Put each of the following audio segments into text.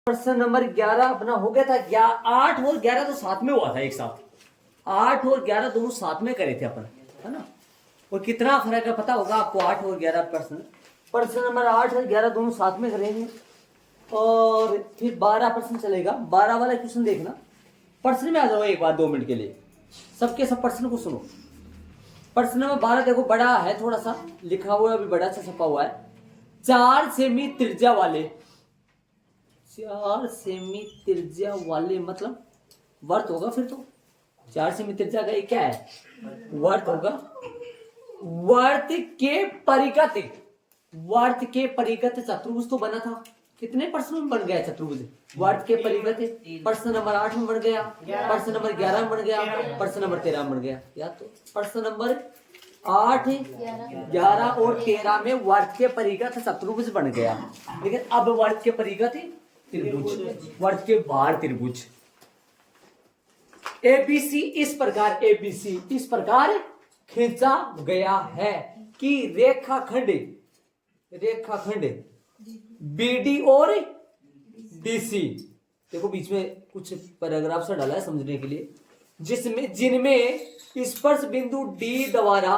प्रश्न नंबर 11 अपना हो गया था। 8 और 11 तो साथ में हुआ था एक साथ। 8 और 11 दोनों साथ में करे थे अपन, है ना। और कितना फर्क है पता होगा आपको। 8 और 11 प्रश्न, प्रश्न नंबर 8 और 11 दोनों साथ में करेंगे। और फिर 12 प्रश्न चलेगा। 12 वाला क्वेश्चन देखना। प्रश्न में आ जाओ एक बार 2 मिनट के लिए, सबके सब प्रश्न को सुनो। प्रश्न नंबर 12 देखो, बड़ा है थोड़ा सा, लिखा हुआ है, अभी बड़ा सा छपा हुआ है। 4 सेमी त्रिज्या वाले, 4 सेमी त्रिज्या वाले मतलब वर्त होगा। फिर तो 4 सेमी त्रिज्या का ये क्या है, वर्त होगा। वर्त के परिगत, वर्त के परिगत चतुर्भुज तो बना था। कितने प्रश्नों में बन गया चतुर्भुज वर्त के परिगत? प्रश्न नंबर 8 में बन गया, प्रश्न नंबर 11 में बन गया, प्रश्न नंबर 13 में बन गया। या तो प्रश्न नंबर 8, 11 और 13 में वर्त के परिगत चतुर्भुज बन गया। लेकिन अब वर्त के परिगत त्रिभुज, वर्त के बाहर त्रिभुज एबीसी इस प्रकार, एबीसी इस प्रकार खींचा गया है कि रेखाखंड, रेखाखंड बीडी और डीसी, देखो बीच में कुछ पैराग्राफ से डाला है समझने के लिए, जिसमें जिनमें स्पर्श बिंदु डी द्वारा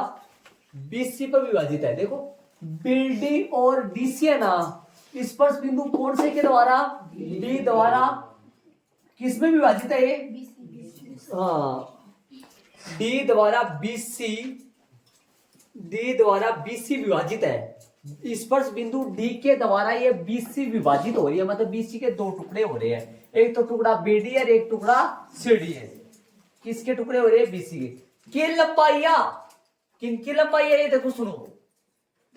बीसी पर विभाजित है। देखो बीडी और डीसी है ना, स्पर्श बिंदु कौन से के द्वारा? डी द्वारा। किसमें विभाजित है ये? हाँ, डी द्वारा बीसी, डी द्वारा बीसी विभाजित है। स्पर्श बिंदु डी के द्वारा ये बीसी विभाजित हो रही है, मतलब बीसी के 2 टुकड़े हो रहे हैं। एक तो टुकड़ा बीडी है, एक टुकड़ा सीडी है। किसके टुकड़े हो रहे हैं? बीसी के लंबाइया, किनकी लंबाई है ये देखो, सुनो।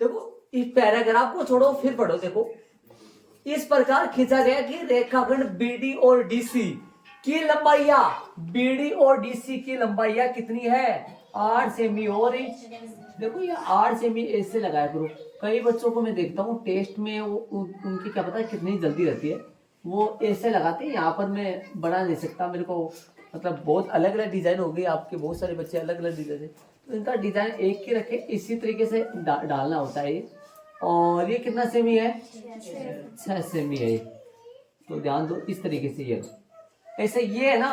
देखो इस पैराग्राफ को छोड़ो फिर पढ़ो। देखो इस प्रकार खींचा गया कि रेखाखंड बीडी और डीसी की लंबाइया, बीडी और डीसी की लंबाइया कितनी है? 8 सेमी। और देखो ये 8 सेमी ऐसे लगाया करो। कई बच्चों को मैं देखता हूँ टेस्ट में उनकी क्या पता है कितनी जल्दी रहती है, वो ऐसे लगाते हैं। यहाँ पर मैं बना नहीं सकता, मेरे को मतलब बहुत अलग अलग डिजाइन हो गई। आपके बहुत सारे बच्चे अलग अलग डिजाइन है, तो इनका डिजाइन एक ही रखे, इसी तरीके से डालना होता है ये। और ये कितना सेमी है? 6 सेमी है। तो ध्यान दो इस तरीके से ये ऐसे ये है ना।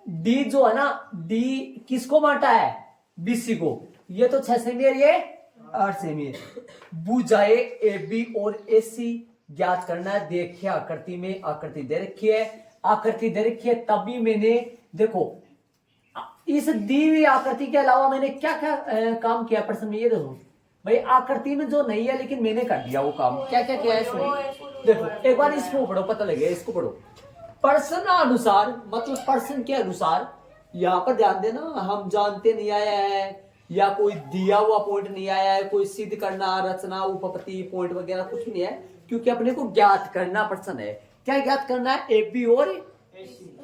डी जो है ना, डी किसको बांटा है? बीसी को। ये तो 6 सेमी है, ये 8 सेमी है। बुझाए ए बी और ए सी ज्ञात करना है। देखिए आकृति में आकृति दे रखी है, आकृति दे रखी है, तभी मैंने देखो इस दी हुई आकृति के अलावा मैंने क्या क्या काम किया प्रश्न में, ये देखो भाई। आकृति में जो नहीं है लेकिन मैंने कर दिया वो काम। क्या क्या किया है इसमें देखो, एक बार इसको पढ़ो, पता लगेगा। इसको पढ़ो। प्रश्न अनुसार मतलब प्रश्न के अनुसार, यहाँ पर ध्यान देना, हम जानते नहीं आया है या कोई दिया हुआ पॉइंट नहीं आया है, कोई सिद्ध करना, रचना, उपपत्ति पॉइंट वगैरह कुछ नहीं है, क्योंकि अपने को ज्ञात करना प्रश्न है। क्या ज्ञात करना है? ए बी और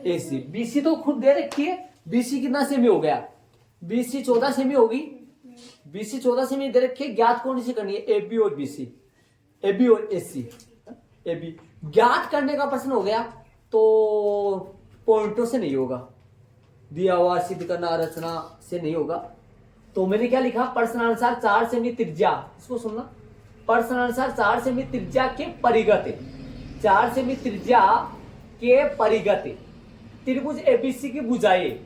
ए सी। बीसी तो खुद दे रखी है। बीसी कितना सेमी हो गया? बीसी 14 सेमी होगी। बीसी 14 सेमी दे रखी है। ज्ञात कौन सी करनी है? ए बी और बीसी, ए बी और ए सी। ए बी ज्ञात करने का प्रश्न हो गया, तो पॉइंटों से नहीं होगा, दिया हुआ सिद्ध करना, रचना से नहीं होगा। तो मैंने क्या लिखा? प्रश्नानुसार 4 सेमी त्रिज्या, इसको सुनना। प्रश्नानुसार 4 सेमी त्रिज्या के परिगत, 4 सेमी त्रिज्या के परिगत त्रिभुज एबीसी की भुजाएं।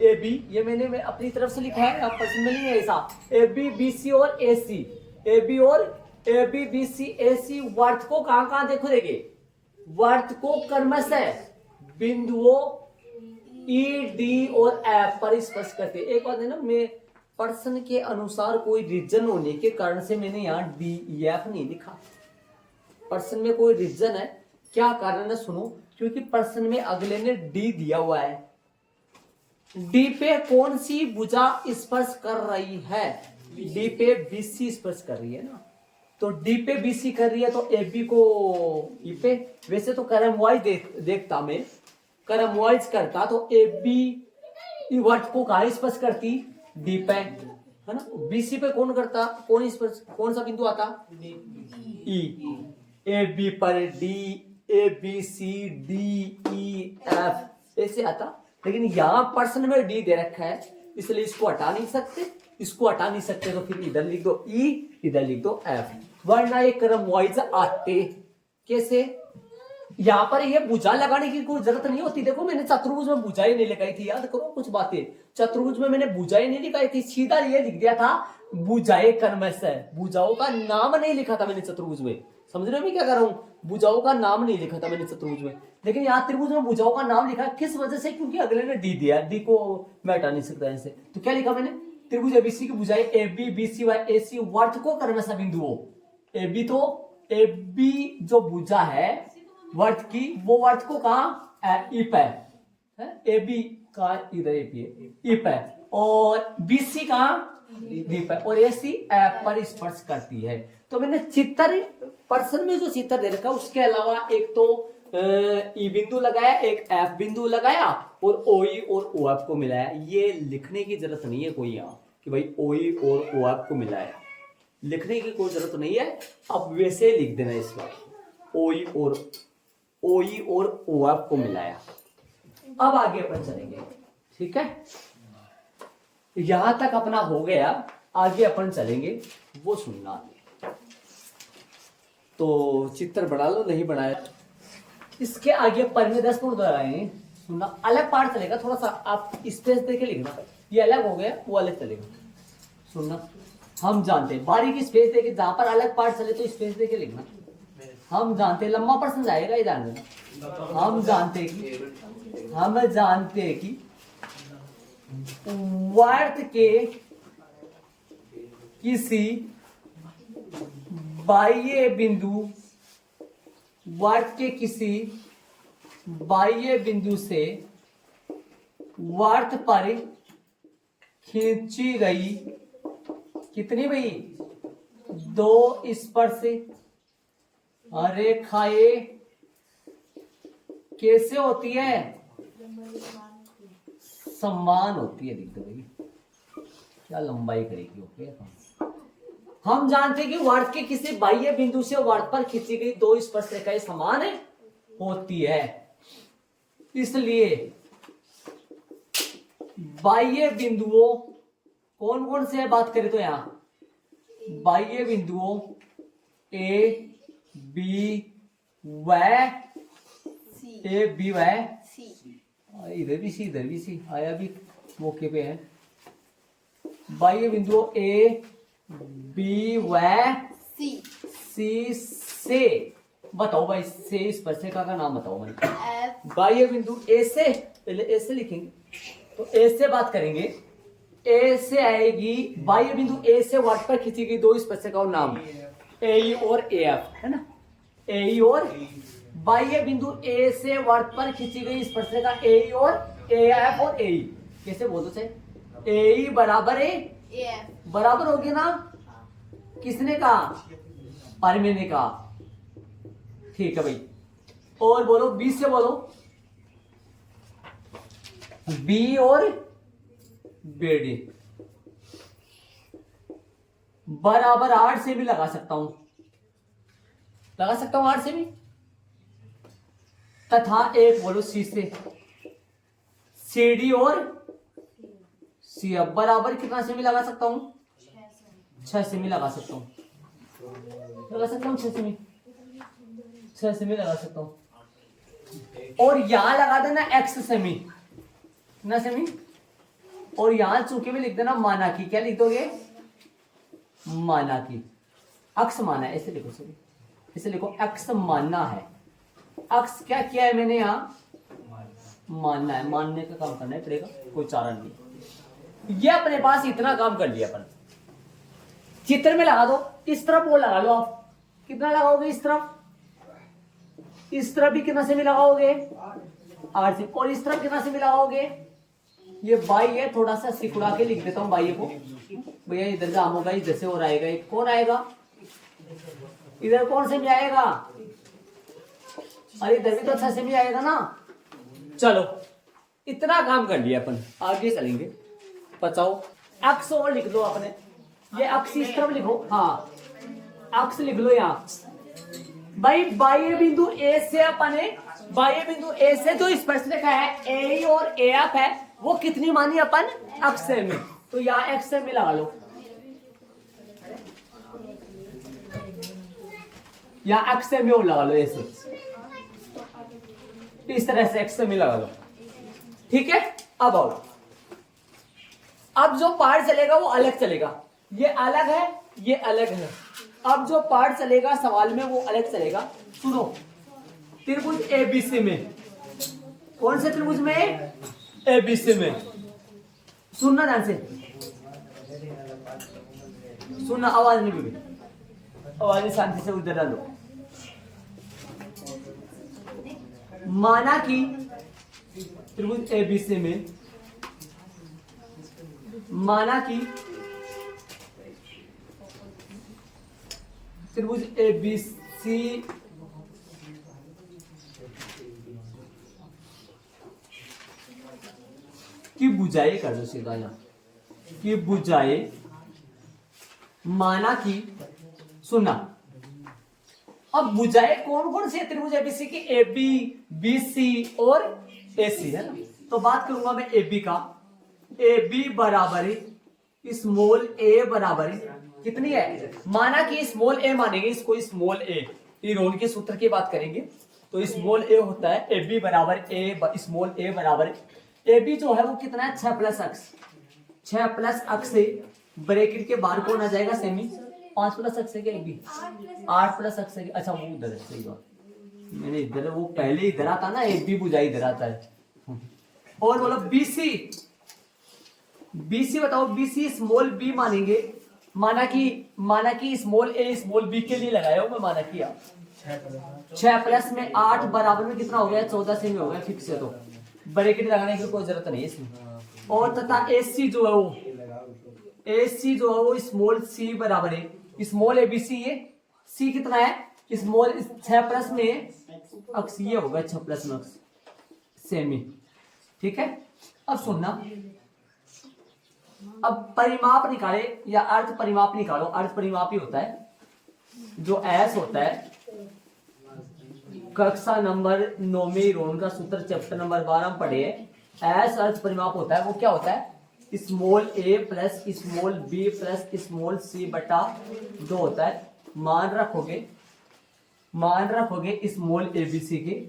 ए बी ये मैंने अपनी तरफ से लिखा है, अब प्रश्न में नहीं है ऐसा। ए बी बी सी और ए सी, ए बी और ए बी बी सी ए सी वर्त को कहां कहां देखो, देखे वर्त को क्रमशः बिंदुओं ई डी और एफ पर स्पर्श करते। एक बात है ना, मैं प्रश्न के अनुसार कोई रीजन होने के कारण से मैंने यहाँ डी ई एफ नहीं लिखा। प्रश्न में कोई रीजन है, क्या कारण है सुनो। क्योंकि प्रश्न में अगले ने डी दिया हुआ है। डी पे कौन सी भुजा स्पर्श कर रही है? डी पे बीसी स्पर्श कर रही है ना, तो डी पे बीसी कर रही है, तो ए बी को ई पे। वैसे तो क्रम वाइज देखता मैं, क्रम वाइज करता तो ए बी वर्त को कहा स्पर्श करती? डी पे, है ना। बीसी पे कौन करता? कौन स्पर्श, कौन सा बिंदु आता? ई। ए बी पर D, A B C D E F ऐसे आता। लेकिन यहां प्रश्न में डी दे रखा है, इसलिए इसको हटा नहीं सकते, इसको हटा नहीं सकते, तो फिर इधर लिख दो ई, इधर लिख दो एफ, वरना ये क्रम वाइज आते। कैसे? यहाँ पर ये भुजा लगाने की कोई जरूरत नहीं होती। देखो मैंने चतुर्भुज में भुजा ही नहीं लगाई थी, याद करो कुछ बातें। चतुर्भुज में मैंने भुजा ही नहीं लिखाई थी, सीधा ये लिख दिया था भुजाए कर्मश है। भुजाओं का नाम नहीं लिखा था मैंने चतुर्भुज में। समझ रहे हो मैं क्या कर रहा हूँ? भुजाओं का नाम नहीं लिखा था मैंने चतुर्भुज में, लेकिन यहाँ त्रिभुज में भुजाओं का नाम लिखा। किस वजह से? क्योंकि अगले ने डी दिया, डी को मैं हटा नहीं सकता ऐसे। तो क्या लिखा मैंने? त्रिभुज एबीसी की भुजाएं ए बी बी सी वाई ए सी वर्त को कर्मश बिंदुओं। ए बी तो ए बी जो भुजा है वर्त की, वो वर्त को कहा इप है, ए बी का इधर इप है, और बीसी का दीप है, और एसी एफ पर स्पर्श करती है। तो मैंने चित्र पर्सन में जो चित्र दे रखा उसके अलावा एक तो ई बिंदु लगाया, एक एफ बिंदु लगाया, और ओई और ओ एफ को मिलाया। ये लिखने की जरूरत नहीं है कोई यहाँ कि भाई ओई और ओ एफ को मिलाया, लिखने की कोई जरूरत नहीं है। अब वैसे ही लिख देना इस बार, ओई और ओ एफ को मिलाया। अब आगे अपन चलेंगे, ठीक है? यहां तक अपना हो गया, आगे अपन चलेंगे वो सुनना। तो चित्र बना लो, नहीं बनाया इसके आगे पर में 10 मिनट लगाएंगे। सुनना, अलग पार्ट चलेगा, थोड़ा सा आप स्पेस देके लिखना। ये अलग हो गया, वो अलग चलेगा। सुनना, हम जानते हैं बारीक स्पेस देके, जहां पर अलग पार्ट चले तो स्पेस देके लिखना। हम जानते, लंबा पर्सन जाएगा, ये ध्यान देना। हम जानते कि वर्त के किसी बाह्य बिंदु से वर्त पर खींची गई कितनी भाई? 2 स्पर्श रेखाएं कैसे होती है? समान होती है। लिख दो भाई, क्या लंबाई करेगी? ओके, हम जानते हैं कि वर्त के किसी बाह्य बिंदु से वर्त पर खींची गई 2 स्पर्श रेखाएं समान होती है। इसलिए बाह्य बिंदुओं कौन कौन से बात करें तो यहां बाह्य बिंदुओं ए बी व सी, इधर भी सी आया भी मौके पे है। बाह्य बिंदुओं ए बी व सी से बताओ भाई, से स्पर्शिका का नाम बताओ भाई। बाह्य बिंदु ए से, पहले ए से लिखेंगे तो ए से बात करेंगे। ए से आएगी बाह्य बिंदु ए से वर्त पर खींची गई 2 स्पर्शिकाओं नाम ए और ए एफ, है ना? ए और बाह्य बिंदु ए से वर्त पर खींची गई स्पर्शिका ए और ए एफ और ए। कैसे बोल दो से? ए बराबर ए बराबर होगी ना? किसने कहा? परमे ने कहा। ठीक है भाई, और बोलो बी से बोलो। बी और बेडी बराबर 8 से भी लगा सकता हूं 8 से भी। तथा एक बोलो सी से, सी डी और सी एफ बराबर कितना से भी लगा सकता हूं? 6 से भी लगा सकता हूं 6 से भी लगा सकता हूं। और यहां लगा देना एक्स सेमी ना सेमी, और यहां चूंकि भी लिख देना माना की। क्या लिख दोगे? माना की। अक्स माना है, ऐसे लिखो सभी, ऐसे लिखो अक्स मानना है। अक्स क्या किया है मैंने? यहां मानना है, मानने का काम करना है पड़ेगा, कोई चारा नहीं। ये अपने पास इतना काम कर लिया अपन। चित्र में लगा दो, इस तरफ वो लगा लो आप। कितना लगाओगे इस तरफ? इस तरफ भी कितना से भी लगाओगे? 8 से। और इस तरफ कितना से भी लगाओगे? ये बाई है, थोड़ा सा सिकुड़ा के लिख देता हूं बाई को। भैया इधर जाम होगा, इधर से और आएगा। कौन आएगा? इधर कौन से भी आएगा? अरे इधर भी तो 6 से भी आएगा ना। चलो इतना काम कर लिया अपन, आगे चलेंगे। बचाओ अक्स और लिख दो अपने। ये अक्स इस तरफ लिखो, हाँ अक्स लिख लो यहाँ भाई। बाह्य बिंदु ए से अपने बाह्य बिंदु ए से जो स्पर्श रेखा है ए और ए एफ है, वो कितनी मानी अपन? अक्स में। तो यहाँ एक्स में लगा लो, यहाँ एक्स में लगा लो ऐसे। इस तरह से एक्स में लगा लो, ठीक है। अब आओ, अब जो पार्ट चलेगा वो अलग चलेगा, ये अलग है, ये अलग है। अब जो पार्ट चलेगा सवाल में वो अलग चलेगा। सुनो, त्रिभुज एबीसी में, कौन से त्रिभुज में? एबीसी में। सुनना ध्यान से, सुनना, आवाज नहीं भी, आवाज शांति से उधर डालो। माना कि त्रिभुज एबीसी में, माना कि त्रिभुज एबीसी की भुजाएं कर दो सीधा यहां की भुजाएं, माना कि, सुनना, अब भुजाएं कौन कौन सी है त्रिभुज एबीसी की? ए बी, बी सी और ए सी है ना। तो बात करूंगा मैं ए बी का। ए बी बराबर स्मॉल ए बराबर कितनी है? माना कि स्मॉल ए मानेंगे इसको, स्मॉल ए, रोल के सूत्र की बात करेंगे तो स्मॉल ए होता है ए बी बराबर ए, स्मॉल ए बराबर ए बी जो है वो कितना है? 6 प्लस अक्स, 6 प्लस अक्स से ब्रैकेट के बाहर कौन आ जाएगा? सेमी। 5 प्लस अक्स है क्या? ए बी 8 प्लस अक्स है। अच्छा वो उधर है, सही बात, मैंने इधर, वो पहले इधर आता ना, ए बी बुझाई इधर आता है। और बोलो बीसी, बीसी बताओ, बीसी स्मॉल बी मानेंगे। माना कि स्मॉल ए स्मॉल बी के लिए लगाया हो मैं, माना किया 6 प्लस में 8 बराबर में कितना हो गया? 14 सेमी हो गया फिक्स है, तो ब्रैकेट लगाने की कोई जरूरत नहीं है इसमें। और तथा एसी जो है वो, एसी जो है वो स्मॉल सी बराबर है स्मॉल ए बी सी है। सी कितना है? स्मॉल 6 प्लस में अक्स, ये होगा 6 प्लस में अक्स सेमी, ठीक है। अब सुनना, अब परिमाप निकाले या अर्थ परिमाप निकालो। अर्थ परिमाप ही होता है जो एस होता है, कक्षा नंबर 9 में रोन का सूत्र चैप्टर नंबर 12 में पढ़े। एस अर्थ परिमाप होता है, वो क्या होता है? Small A plus small B plus small C बटा 2 होता है। मान रखोगे स्मॉल ए बी सी के,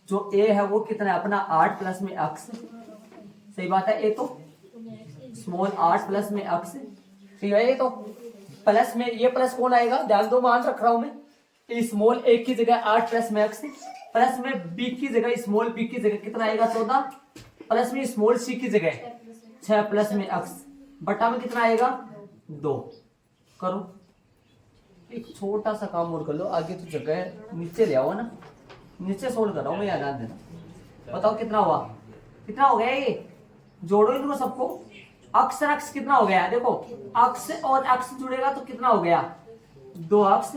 जो ए है वो कितना है अपना? 8 प्लस में अक्स, सही बात है। ए तो स्मॉल 8 प्लस में अक्स, ठीक है। ये तो प्लस में, ये प्लस कौन आएगा? ध्यान दो, मान रख रहा हूं मैं। स्मॉल ए की जगह 8 प्लस में अक्स, प्लस में बी की जगह स्मॉल बी की जगह कितना आएगा? 14, प्लस में स्मॉल सी की जगह 6 प्लस में अक्स बटा में कितना आएगा? 2। करो, एक छोटा सा काम और कर लो, आगे तो जगह नीचे ले आओ ना, नीचे सोल्व कर रहा हूं मैं, याद देना। बताओ कितना हुआ? कितना हो गया ये? जोड़ो इनको सबको। अक्स और अक्स कितना हो गया? देखो, अक्स और अक्स जुड़ेगा तो कितना हो गया? 2 अक्स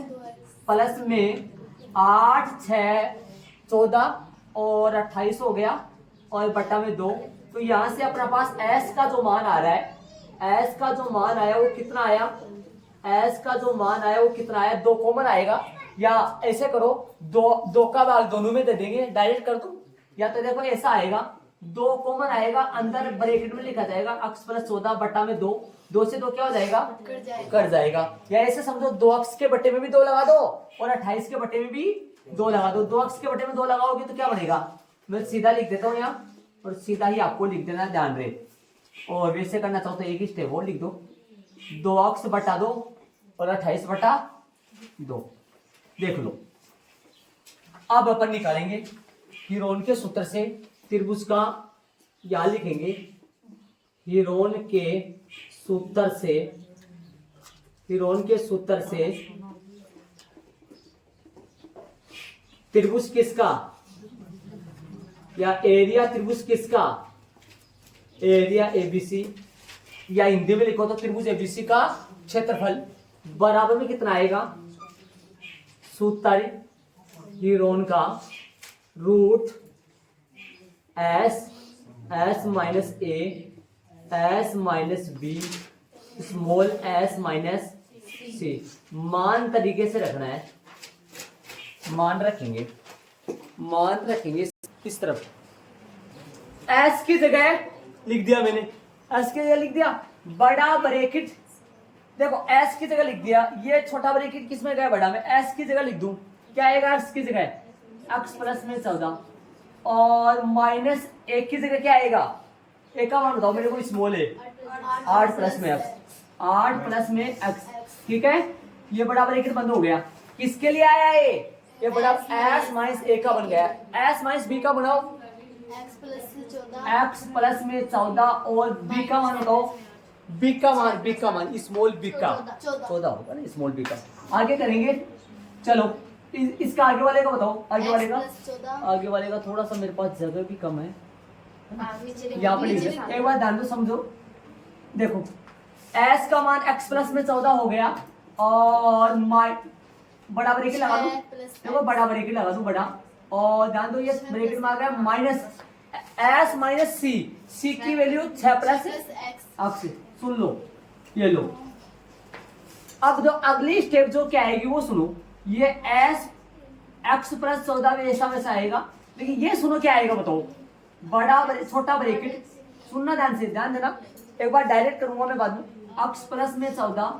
प्लस में 8, 6, 14 और 28 हो गया, और बटा में 2। तो यहां से अपने पास एस का जो मान आ रहा है, एस का जो मान आया वो कितना आया? एस का जो मान आया वो कितना आया? 2 कॉमन आएगा, या ऐसे करो, 2 का भाग दोनों में दे देंगे, डायरेक्ट कर दो। या तो देखो ऐसा आएगा, 2 कॉमन आएगा, अंदर ब्रैकेट में लिखा जाएगा अक्स प्लस 14 बटा में 2। 2 से 2 क्या हो जाएगा? कट जाएगा। या ऐसे समझो, 2 अक्स के बटे में भी 2 लगा दो और 28 के बटे में भी 2 लगा दो। 2 अक्स के बटे में 2 लगाओगे तो क्या बनेगा? मैं सीधा लिख देता हूँ यहाँ, और सीधा ही आपको लिख देना, ध्यान रहे। और वैसे करना चाहो तो एक ही स्टेप और लिख दो, 2 अक्स बटा 2 और 28 बटा 2। देख लो, अब अपन निकालेंगे हीरोन के सूत्र से त्रिभुज का, या लिखेंगे हीरोन के सूत्र से, हीरोन के सूत्र से त्रिभुज किसका, या एरिया त्रिभुज किसका? एरिया एबीसी, या हिंदी में लिखो तो त्रिभुज एबीसी का क्षेत्रफल बराबर में कितना आएगा? सूत्र हीरोन का root S minus A, S minus B, small S minus C. मान तरीके से रखना है, मान रखेंगे इस तरफ। एस की जगह लिख दिया मैंने, एस की जगह लिख दिया बड़ा ब्रैकेट। देखो एस की जगह लिख दिया, ये छोटा ब्रैकेट किसमें गया? बड़ा में। एस की जगह लिख दूं, क्या आएगा एस की जगह? अक्स प्लस में 14 और माइनस एक की जगह क्या आएगा, एक का मान बताओ मेरे को, स्मॉल है 8 प्लस में एक्स, 8 प्लस में एक्स, ठीक है। ये बड़ा ब्रैकेट बंद हो गया, किसके लिए आया ये बड़ा एस माइनस ए का बन गया, एस माइनस बी का बनाओ, एक्स प्लस में 14 और बी का मान बताओ, बी का मान स्मॉल बी का 14 होगा ना, स्मॉल बी का। आगे करेंगे, चलो इसका आगे वाले का बताओ, आगे वाले का थोड़ा सा मेरे पास जगह भी कम है, यहाँ पर लिख दे, एक बार ध्यान दो समझो, देखो s का मान x प्लस में 14 हो गया और बड़ा ब्रैकेट लगा दो, देखो बड़ा ब्रैकेट लगा दो बड़ा, और ध्यान दो ये ब्रैकेट में आ गया माइनस s माइनस c की वैल्यू 6 प्लस x, सुन लो ये लो। अब जो अगली स्टेप जो क्या आएगी वो सुनो, ये s x प्लस 14 में ऐसा वैसा आएगा, लेकिन ये सुनो क्या आएगा बताओ, छोटा ब्रैकेट, सुनना ध्यान से, ध्यान देना, एक बार डायरेक्ट करूंगा मैं बाद में, x प्लस में 14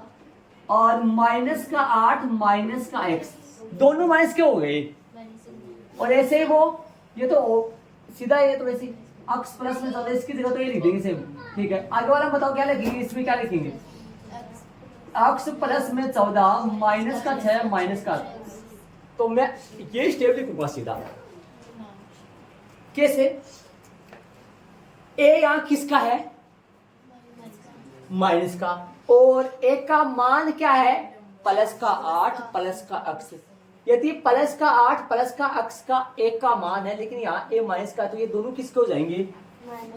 और माइनस का 8 माइनस का x, दोनों माइनस के हो गए, और ऐसे ही वो ये तो सीधा, ये तो वैसे x प्लस में 14, इसकी जगह तो ये लिख देंगे सेम, ठीक है। आगे वाला बताओ क्या लिखेंगे, इसमें क्या लिखेंगे, x प्लस में 14 माइनस का 6 माइनस का, तो मैं ये स्टेप लिखूंगा सीधा, कैसे, ए यहां किसका है, माइनस का, और ए का मान क्या है, प्लस का 8 प्लस का x, यदि प्लस का 8 प्लस का x का एक का मान है, लेकिन यहाँ ए माइनस का, तो ये दोनों किसके हो जाएंगे,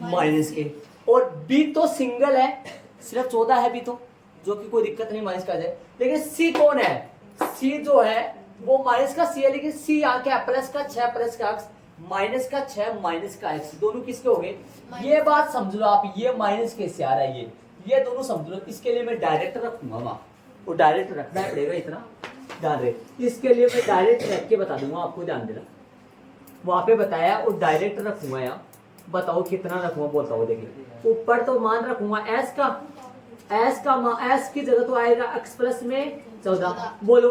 माइनस के, और b तो सिंगल है, सिर्फ 14 है b तो, जो कि कोई दिक्कत नहीं माइनस का जाए, लेकिन c कौन है, c जो है वो माइनस का c है, लेकिन c यहाँ क्या है, प्लस का 6 प्लस का x, माइनस का 6 माइनस का x, दोनों किसके हो गए, ये बात समझ लो आप, ये माइनस कैसे आ रहा है, ये दोनों समझ लो। इसके लिए मैं डायरेक्ट रखूंगा वहां, वो डायरेक्ट रखना पड़ेगा, इतना ध्यान रहे, इसके लिए मैं डायरेक्ट रख के बता दूंगा, आपको ध्यान देना, वहां पे बताया और डायरेक्ट रखूंगा, यहाँ बताओ कितना रखूंगा, बोलता हूँ देखिए, ऊपर तो मान रखूंगा s की जगह तो आएगा x प्लस में 14, बोलो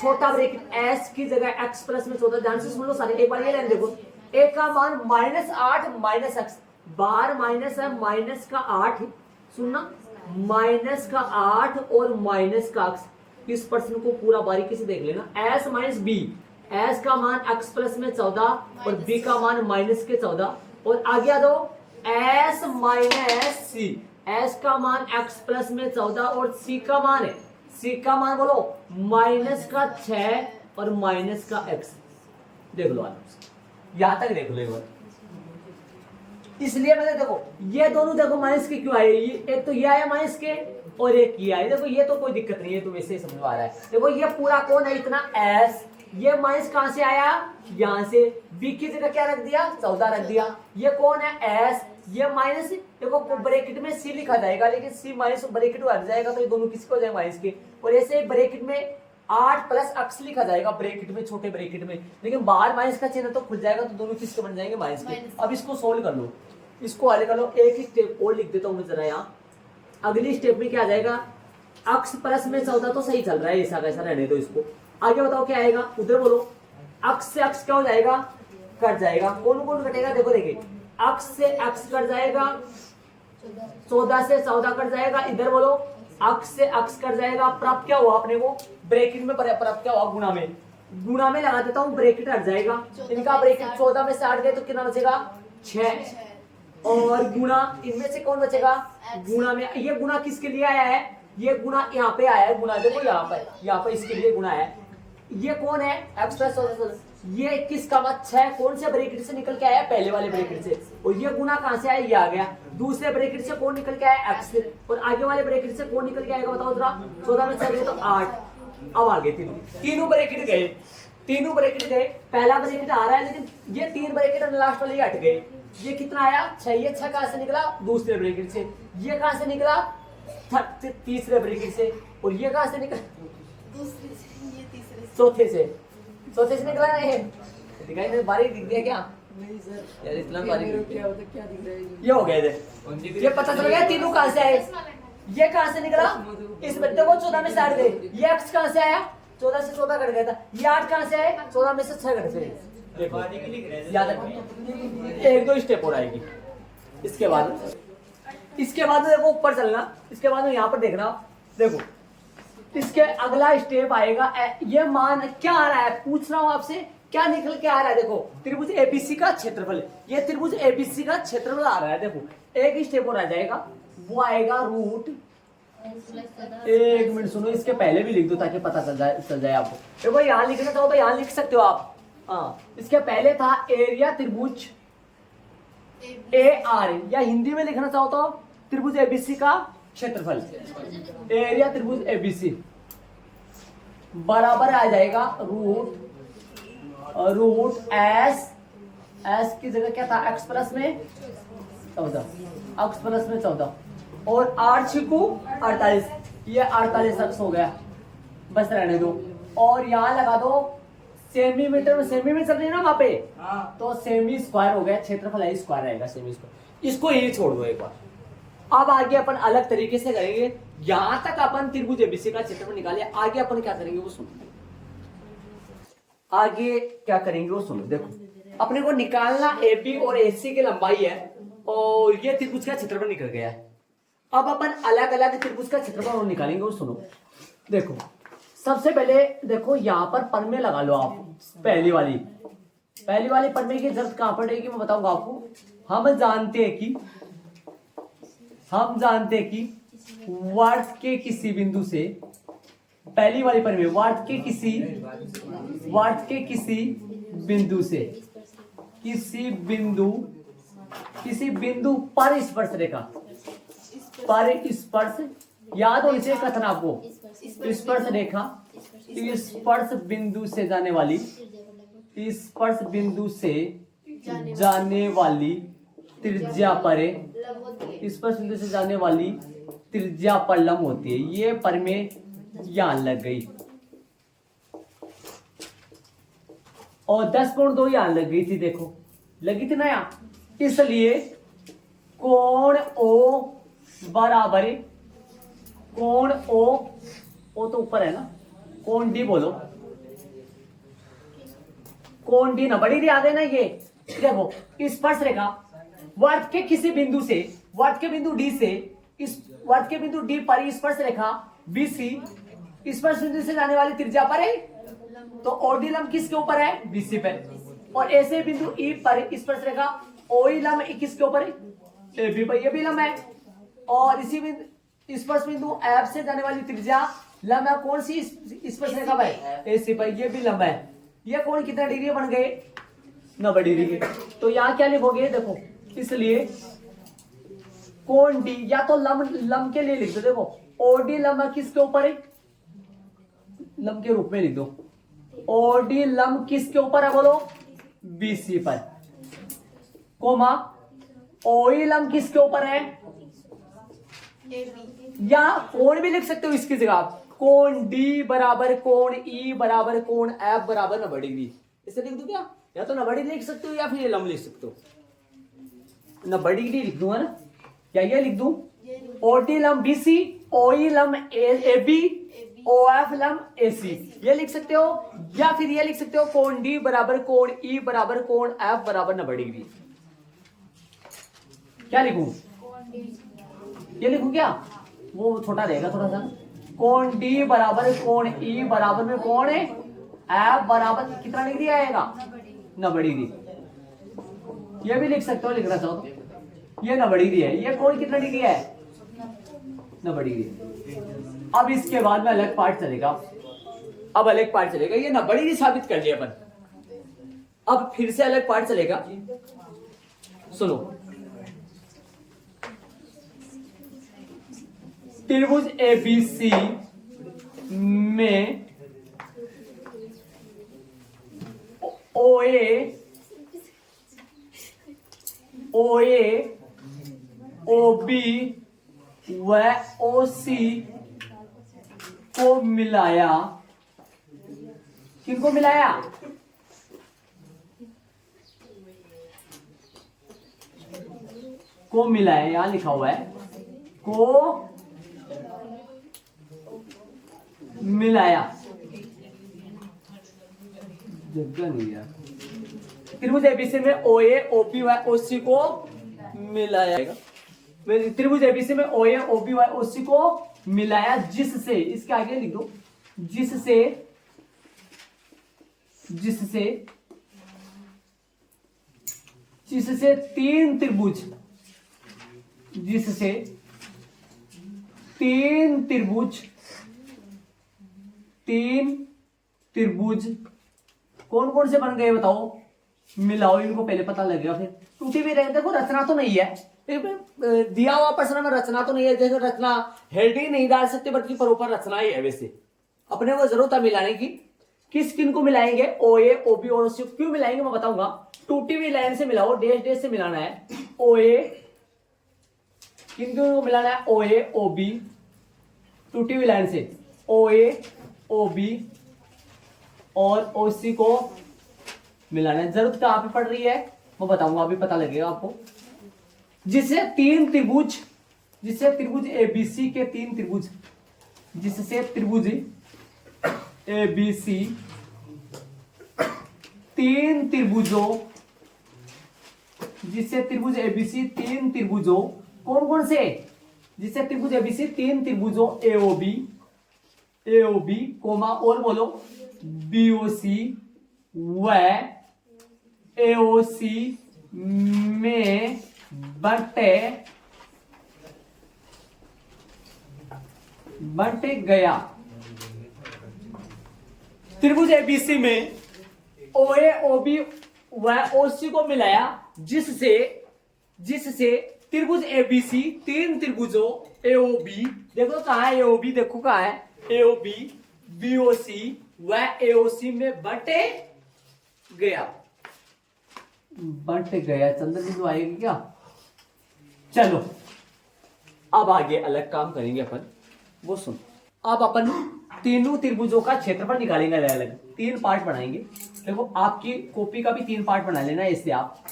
छोटा ब्रैकेट s की जगह x प्लस में 14, ध्यान से सुन लो सारे, एक बार ये लाइन देखो, a का मान माइनस 8 माइनस x, बाहर माइनस है, माइनस का 8, सुनना, माइनस का 8 और माइनस का x, इस प्रश्न को पूरा बारीकी से देख लेना, s माइनस b, s का मान x प्लस में 14 और b का मान माइनस के 14, और आगे आ दो s माइनस c, s का मान x प्लस में 14 और c का मान है, c का मान बोलो माइनस का 6 और माइनस का x, देख लो यहां तक देख लो एक बार, इसलिए मैंने देखो ये दोनों देखो माइनस के क्यों आए, एक तो ये आया माइनस के और एक ये आया, देखो ये तो कोई दिक्कत नहीं है, तो वैसे ही समझ में आ रहा है, देखो ये पूरा कौन है इतना s, ये माइनस कहां से आया, यहां से, b की जगह क्या रख दिया, 14 रख दिया, ये कौन है s, ये माइनस, देखो ब्रैकेट में c लिखा जाएगा, लेकिन c माइनस ब्रैकेट हट जाएगा, तो ये दोनों किसको हो जाए, माइनस के, और ऐसे ब्रैकेट में 8 प्लस x लिखा जाएगा ब्रैकेट में, छोटे ब्रैकेट में, लेकिन बाहर माइनस का चिन्ह तो खुल जाएगा, तो दोनों किसके बन जाएंगे, माइनस के। अब इसको सोल्व कर लो, इसको हल कर लो, एक ही स्टेप और लिख देता हूं मैं जरा, यहाँ अगली स्टेप में क्या आ जाएगा, x प्लस में 14 तो सही चल रहा है, ऐसा कैसा रहने दो इसको, आगे बताओ क्या आएगा, उधर बोलो, x से x क्या हो जाएगा, कट जाएगा, कौन कौन कटेगा, देखो देखिए, x से x कट जाएगा, 14 से 14 कट जाएगा, इधर बोलो x से x कट जाएगा, प्राप्त क्या हुआ अपने को, ब्रैकेट में प्राप्त क्या हुआ, गुणा में लगा देता हूँ, ब्रैकेट हट जाएगा, इनका ब्रैकेट 14 में से 8 गए तो कितना बचेगा, 6, और गुणा इनमें से कौन बचेगा, गुणा में, ये गुणा किसके लिए आया है, ये गुणा यहाँ पे आया है, गुणा देखो यहाँ पर इसके लिए गुणा है, ये कौन है, x प्लस 14, ये किसका मान 6, कौन से ब्रैकेट से निकल के आया, पहले वाले ब्रैकेट से, और ये गुणा कहां से आया, ये आ गया, दूसरे ब्रैकेट से कौन निकल के आया, x से, और आगे वाले ब्रैकेट से कौन निकल के आएगा, बताओ जरा, 14 में 6 तो 8, अब आगे तीनों ब्रैकेट गए, पहला ब्रैकेट आ रहा है, लेकिन ये 3 ब्रैकेट लास्ट वाले हट गए, ये कितना आया 6, ये 6 कहां से निकला, दूसरे ब्रैकेट से, ये कहां से निकला, तीसरे ब्रैकेट से, और ये कहां से निकला, चौथे से निकला है, दिखाई दे, बारीक दिख गया क्या, नहीं सर यार इतना बारीक क्या दिख रहा है, ये हो गया इधर, ये पता चल गया तीनों कहां से आए, ये कहां से निकला, इस बच्चे को 14 में से 8 गए, ये x कहां से आया, 14 से 14 कट गया था, ये 8 कहां से आए, 14 में से 6 कट गए, देखो याद रखो, एक दो स्टेप और आएगी। इसके बाद देखो ऊपर चलना, इसके बाद यहाँ पर देखना, देखो इसके अगला स्टेप आएगा। ये मान क्या आ रहा है, पूछ रहा हूं आपसे, क्या निकल के आ रहा है? देखो त्रिभुज एबीसी का क्षेत्रफल, ये त्रिभुज एबीसी का क्षेत्रफल आ रहा है। देखो एक स्टेप और आ जाएगा, वो आएगा रूट, एक मिनट सुनो, इसके पहले भी लिख दो ताकि पता चल जाए आपको। देखो यहाँ लिखना चाहो तो यहाँ लिख सकते हो आप। हाँ, इसके पहले था एरिया त्रिभुज ए आर, या हिंदी में लिखना चाहो तो त्रिभुज एबीसी का क्षेत्रफल, एरिया त्रिभुज एबीसी बराबर आ जाएगा रूट एस की जगह क्या था, एक्स प्लस में 14, एक्स प्लस में 14 और 8 छिकू 48, ये 48 एक्स हो गया, बस रहने दो। और यहाँ लगा दो सेंटीमीटर में, सेंटीमीटर चल रही है ना वहां पे, तो सेमी स्क्वायर हो गया, क्षेत्रफल है स्क्वायर रहेगा, सेमी स्क्वायर। इसको यही छोड़ दो एक बार। अब आगे अपन अलग तरीके से करेंगे। यहां तक अपन त्रिभुज एबीसी का क्षेत्रफल निकाले, आगे अपन क्या करेंगे वो सुनो, आगे क्या करेंगे वो सुनो। देखो अपने को निकालना एबी और एसी की लंबाई है, और ये त्रिभुज का क्षेत्रफल निकल गया है। अब अपन अलग अलग त्रिभुज का क्षेत्रफल और निकालेंगे वो सुनो। देखो सबसे पहले देखो यहाँ पर परमे लगा लो आप, पहली वाली परमे की जरूरत कहां पड़ेगी मैं बताऊंगा आपको। हम जानते हैं कि वर्त के किसी बिंदु से, पहली वाली परमे वर्त के किसी बिंदु से किसी बिंदु पर स्पर्श रेखा, पर स्पर्श, याद हो इसे कथन आपको, स्पर्श रेखा स्पर्श बिंदु से जाने वाली त्रिज्या पर, स्पर्श बिंदु से जाने वाली त्रिज्या पर लंब होती है। ये परमे यहां लग गई और 10.2 यहां लग गई थी, देखो लगी थी ना यहाँ। इसलिए कोण ओ बराबर, कोण ओ तो ऊपर है ना, कोण डी बोलो, कोण डी ना बड़ी डी आ गई ना। ये देखो स्पर्श रेखा वर्त के किसी बिंदु से, वर्त के बिंदु डी से, इस वर्त के बिंदु डी पर स्पर्श रेखा बीसी, स्पर्श बिंदु से जाने वाली त्रिज्या पर है, तो ओडी लंब किसके ऊपर है, बीसी पर। और ऐसे बिंदु ई पर स्पर्श रेखा ओई लंब किसके ऊपर है, एबी पर, ये भी लंब है। और इसी बिंदु स्पर्श बिंदु एफ से जाने वाली त्रिज्या लंब है कौन सी, स्पर्श रेखा पर, एसी पर, ये भी लंब है। ये कोण कितना डिग्री बन गए, 90 डिग्री के। तो यहाँ क्या लिखोगे देखो, इसलिए कोण डी, या तो लंब के लिए लिख दो, देखो ओडी लंब किसके ऊपर है, लंब के रूप में लिख दो, ओडी लंब किसके ऊपर है बोलो, बीसी पर, कोमा ओई लंब किसके ऊपर है, या कोण भी लिख सकते हो इसकी जगह आप, कोण डी बराबर कोण ई बराबर कोण एफ बराबर 90 डिग्री, इसे लिख दो क्या, या तो 90 डिग्री लिख सकते हो या फिर ये लंब लिख सकते हो। 90 डिग्री लिख दूंगा ना, क्या ये लिख दूं, ओडी लंब बीसी, ओई लंब एबी, ओएफ लंब एसी, ये लिख सकते हो। या फिर ये लिख सकते हो कोण डी बराबर कोण ई बराबर कोण एफ बराबर 90 डिग्री। क्या लिखूं, ये लिखूं क्या, वो छोटा रहेगा थोड़ा सा। कोण डी बराबर कोण ई बराबर में कोण है एफ बराबर कितना डिग्री आएगा, 90 डिग्री। ये भी लिख सकते हो, लिखना चाहो तो, ये 90 डिग्री है। ये कोण कितना डिग्री है, 90 डिग्री। अब इसके बाद में अलग पार्ट चलेगा, अब अलग पार्ट चलेगा, ये 90 डिग्री साबित कर लिया अपन। अब फिर से अलग पार्ट चलेगा, सुनो। त्रिभुज एबीसी में ओए ओबी व ओसी को मिलाया, किनको मिलाया, को मिलाया, यहां लिखा हुआ है को मिलाया, जगह नहीं यार, त्रिभुज एबीसी में ओ ए ओ बी वाई ओ सी को मिलाया जाएगा। त्रिभुज एबीसी में ओ ए ओ बी वाई ओ सी को मिलाया जिससे, इसके आगे लिख दो, जिससे तीन त्रिभुज, जिससे तीन त्रिभुज कौन कौन से बन गए बताओ, मिलाओ, इनको पहले पता लगेगा। फिर टूटी भी रहे, देखो रचना तो नहीं है, दिया हुआ प्रश्न में रचना तो नहीं है, जैसे रचना हेडिंग नहीं डाल सकते बल्कि प्रॉपर रचना ही है। वैसे अपने को जरूरत है मिलाने की, किन को मिलाएंगे, ओ ए ओ बी और सी क्यों मिलाएंगे मैं बताऊंगा। टूटी हुई लाइन से मिलाओ, डैश डैश से मिलाना है, ओ ए किनको मिलाना है, ओ ए ओ बी, टूटी हुई लाइन से ओ ए ओ बी और ओ सी को मिलाना है। जरूरत कहां पे पड़ रही है मैं बताऊंगा, अभी पता लगेगा आपको। जिससे त्रिभुज एबीसी के तीन त्रिभुज, जिससे त्रिभुज एबीसी तीन त्रिभुजों, जिससे त्रिभुज एबीसी तीन त्रिभुजों, कौन कौन से, जिससे त्रिभुज एबीसी तीन त्रिभुजों एओबी कोमा और बोलो बीओसी व एओसी में बट गया। त्रिभुज एबीसी में ओए ओबी व ओसी को मिलाया जिससे त्रिभुज एबीसी तीन त्रिभुजों एओबी, देखो कहां है एओबी, देखो कहां है एओबी, बीओसी व एओसी में बट गया। चंद्र बिंदु आएगी क्या। चलो अब आगे अलग काम करेंगे अपन, वो सुन। अब अपन तीनों त्रिभुजों का क्षेत्रफल निकालेंगे, अलग अलग तीन पार्ट बनाएंगे। देखो आपकी कॉपी का भी तीन पार्ट बना लेना है, इससे आप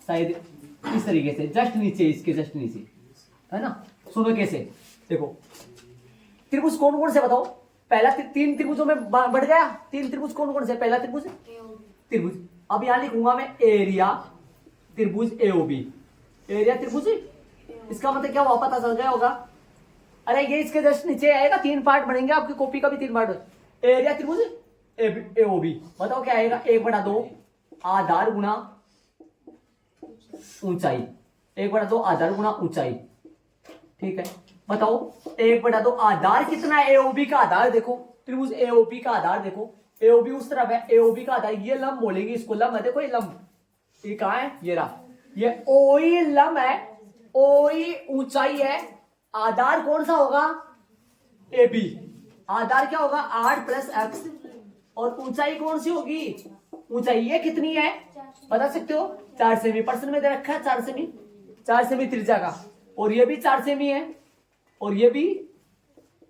शायद इस तरीके से जस्ट नीचे, इसके जस्ट नीचे, है ना। सुनो कैसे, देखो त्रिभुज कौन कौन से बताओ, पहला तीन त्रिभुजों में बढ़ गया। तीन त्रिभुज कौन कौन से, पहला त्रिभुज अब यहां लिखूंगा मैं एरिया त्रिभुज एओबी, एरिया त्रिभुज, इसका मतलब क्या हुआ पता चल गया होगा। अरे ये इसके जस्ट नीचे आएगा, तीन पार्ट बनेंगे आपकी कॉपी का भी तीन पार्ट। एरिया त्रिभुज एओबी बताओ क्या आएगा, 1/2 आधार गुना ऊंचाई, 1/2 आधार गुना ऊंचाई, ठीक है। बताओ 1/2 आधार कितना है, एओबी का आधार देखो, त्रिभुज एओबी का आधार देखो, एओबी उस तरफ है, एओबी का आधार ये लंब बोलेंगे इसको, लंब है, देखो ये लंब, ये कहां है, ये रहा, ये ओई लंब है, ओई ऊंचाई है, आधार कौन सा होगा, एबी, आधार क्या होगा 8 + x, और ऊंचाई कौन सी होगी, ऊंचाई ये कितनी है बता सकते हो, 4 सेमी, प्रश्न में दे रखा है 4 सेमी, 4 सेमी त्रिज्या का, और ये भी 4 सेमी है, और ये भी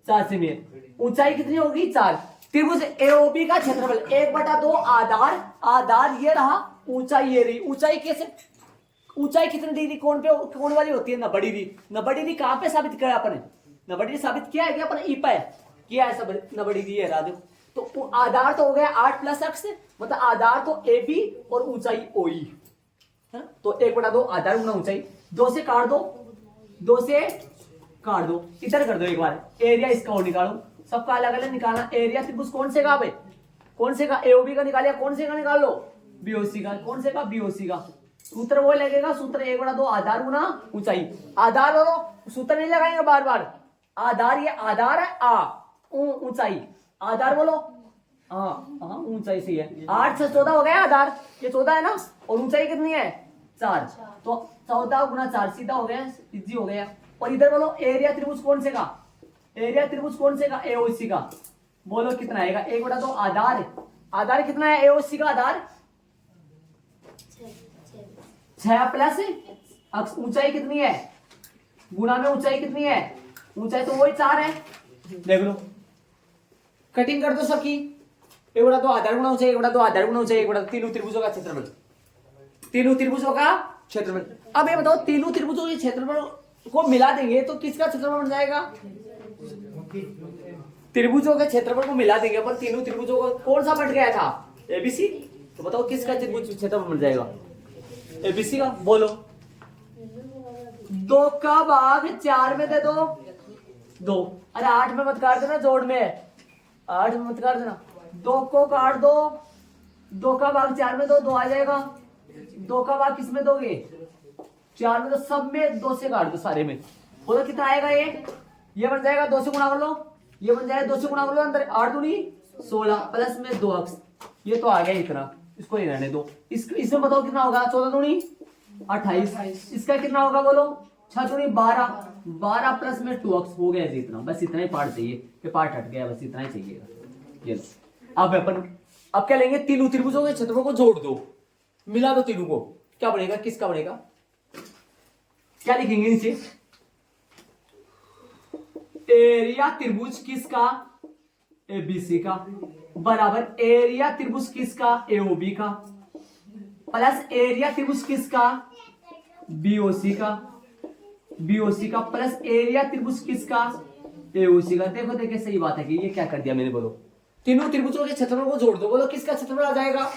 4 सेमी है, ऊंचाई कितनी होगी 4। त्रिभुज एओबी का क्षेत्रफल 1/2 आधार ये रहा, ऊंचाई ये रही। ऊंचाई कैसे, ऊंचाई कितनी डिग्री कोण पे, कोण वाली होती है, 90 डिग्री। 90 डिग्री कहां पे साबित किया अपने, 90 डिग्री साबित किया है क्या अपने, ई पे किया है सब, 90 डिग्री है राधे। तो आधार तो हो गया 8 + x, मतलब आधार तो ए बी और ऊंचाई ओई है, तो 1/2 आधार गुना ऊंचाई, 2 से काट दो, 2 से काट दो, इधर कर दो एक बार, एरिया इसका और निकालो, सबका अलग अलग निकालना। एरिया त्रिभुज कौन से का भाई, कौन से का, एओबी का निकालिया, कौन से का निकाल लो, बीओसी का, कौन से का, बीओसी का। सूत्र वो लगेगा, सूत्र 1/2 आधार गुना ऊंचाई, आधार बोलो, सूत्र नहीं लगाएंगे बार बार, आधार ये आधार है, ऊंचाई, आधार बोलो, हाँ ऊंचाई सही है, 8 से 14 हो गया आधार, ये 14 है ना, और ऊंचाई कितनी है 4, तो 14 गुना 4 सीधा हो गया, इजी हो गया। और इधर बोलो एरिया त्रिभुज कौन से का, एरिया त्रिभुज कौन से का, एओसी का, बोलो कितना आएगा, 1/2 आधार, आधार कितना है एओसी का, आधार 6 + x, ऊंचाई कितनी है, गुना में ऊंचाई कितनी है, ऊंचाई तो वही 4 है, देख लो कटिंग कर दो सबकी, 1/2 आधार गुना ऊंचाई, 1/2 आधार गुना ऊंचाई, 1/2 तीनों त्रिभुजों का क्षेत्रफल, तीनों त्रिभुजों का क्षेत्रफल। अब ये बताओ तीनों त्रिभुजों के क्षेत्रफल को मिला देंगे तो किसका क्षेत्रफल बन जाएगा, त्रिभुजों के क्षेत्रफल को मिला देंगे पर तीनों त्रिभुजों को कौन सा बट गया था, एबीसी, तो बताओ किसका त्रिभुज क्षेत्रफल बन जाएगा? एबीसी का। बोलो। 2 का भाग 4 में दे दो 2। अरे 8 में मत काट देना, जोड़ में 8 में मत काट देना। 2 को काट दो, 2 का भाग 4 में दो, 2 आ जाएगा। 2 का भाग किस में दोगे? 4 में। तो सब में 2 से काट दो सारे में। बोलो कितना आएगा? ये बन जाएगा 2 से गुणा कर लो, ये बन जाएगा 2 से गुणा कर लो, अंदर 8 दूनी 16 प्लस में 2 अक्स, ये तो आ गया इतना, इसको ही रहने दो। इसमें बताओ कितना होगा? 14 दूनी 28। इसका कितना होगा बोलो? 6 दूनी 12, 12 प्लस में 2 अक्स हो गया इतना। बस इतना ही पार्ट चाहिए कि पार्ट हट गया, बस इतना ही चाहिएगा। ये लो। अब क्या लेंगे? तीनों त्रिभुजों के क्षेत्रफल को जोड़ दो, मिला दो तीनों को। क्या बनेगा? किसका बनेगा? क्या लिखेंगे नीचे? एरिया त्रिभुज किसका? एबीसी का बराबर एरिया त्रिभुज किसका? एओबी का प्लस एरिया त्रिभुज किसका? बीओसी का, बीओसी का प्लस एरिया त्रिभुज किसका? एओसी का। देखो देखिए सही बात है कि ये क्या कर दिया मैंने। बोलो तीनों त्रिभुजों के क्षेत्रफल को जोड़ दो। बोलो किसका क्षेत्रफल आ जाएगा?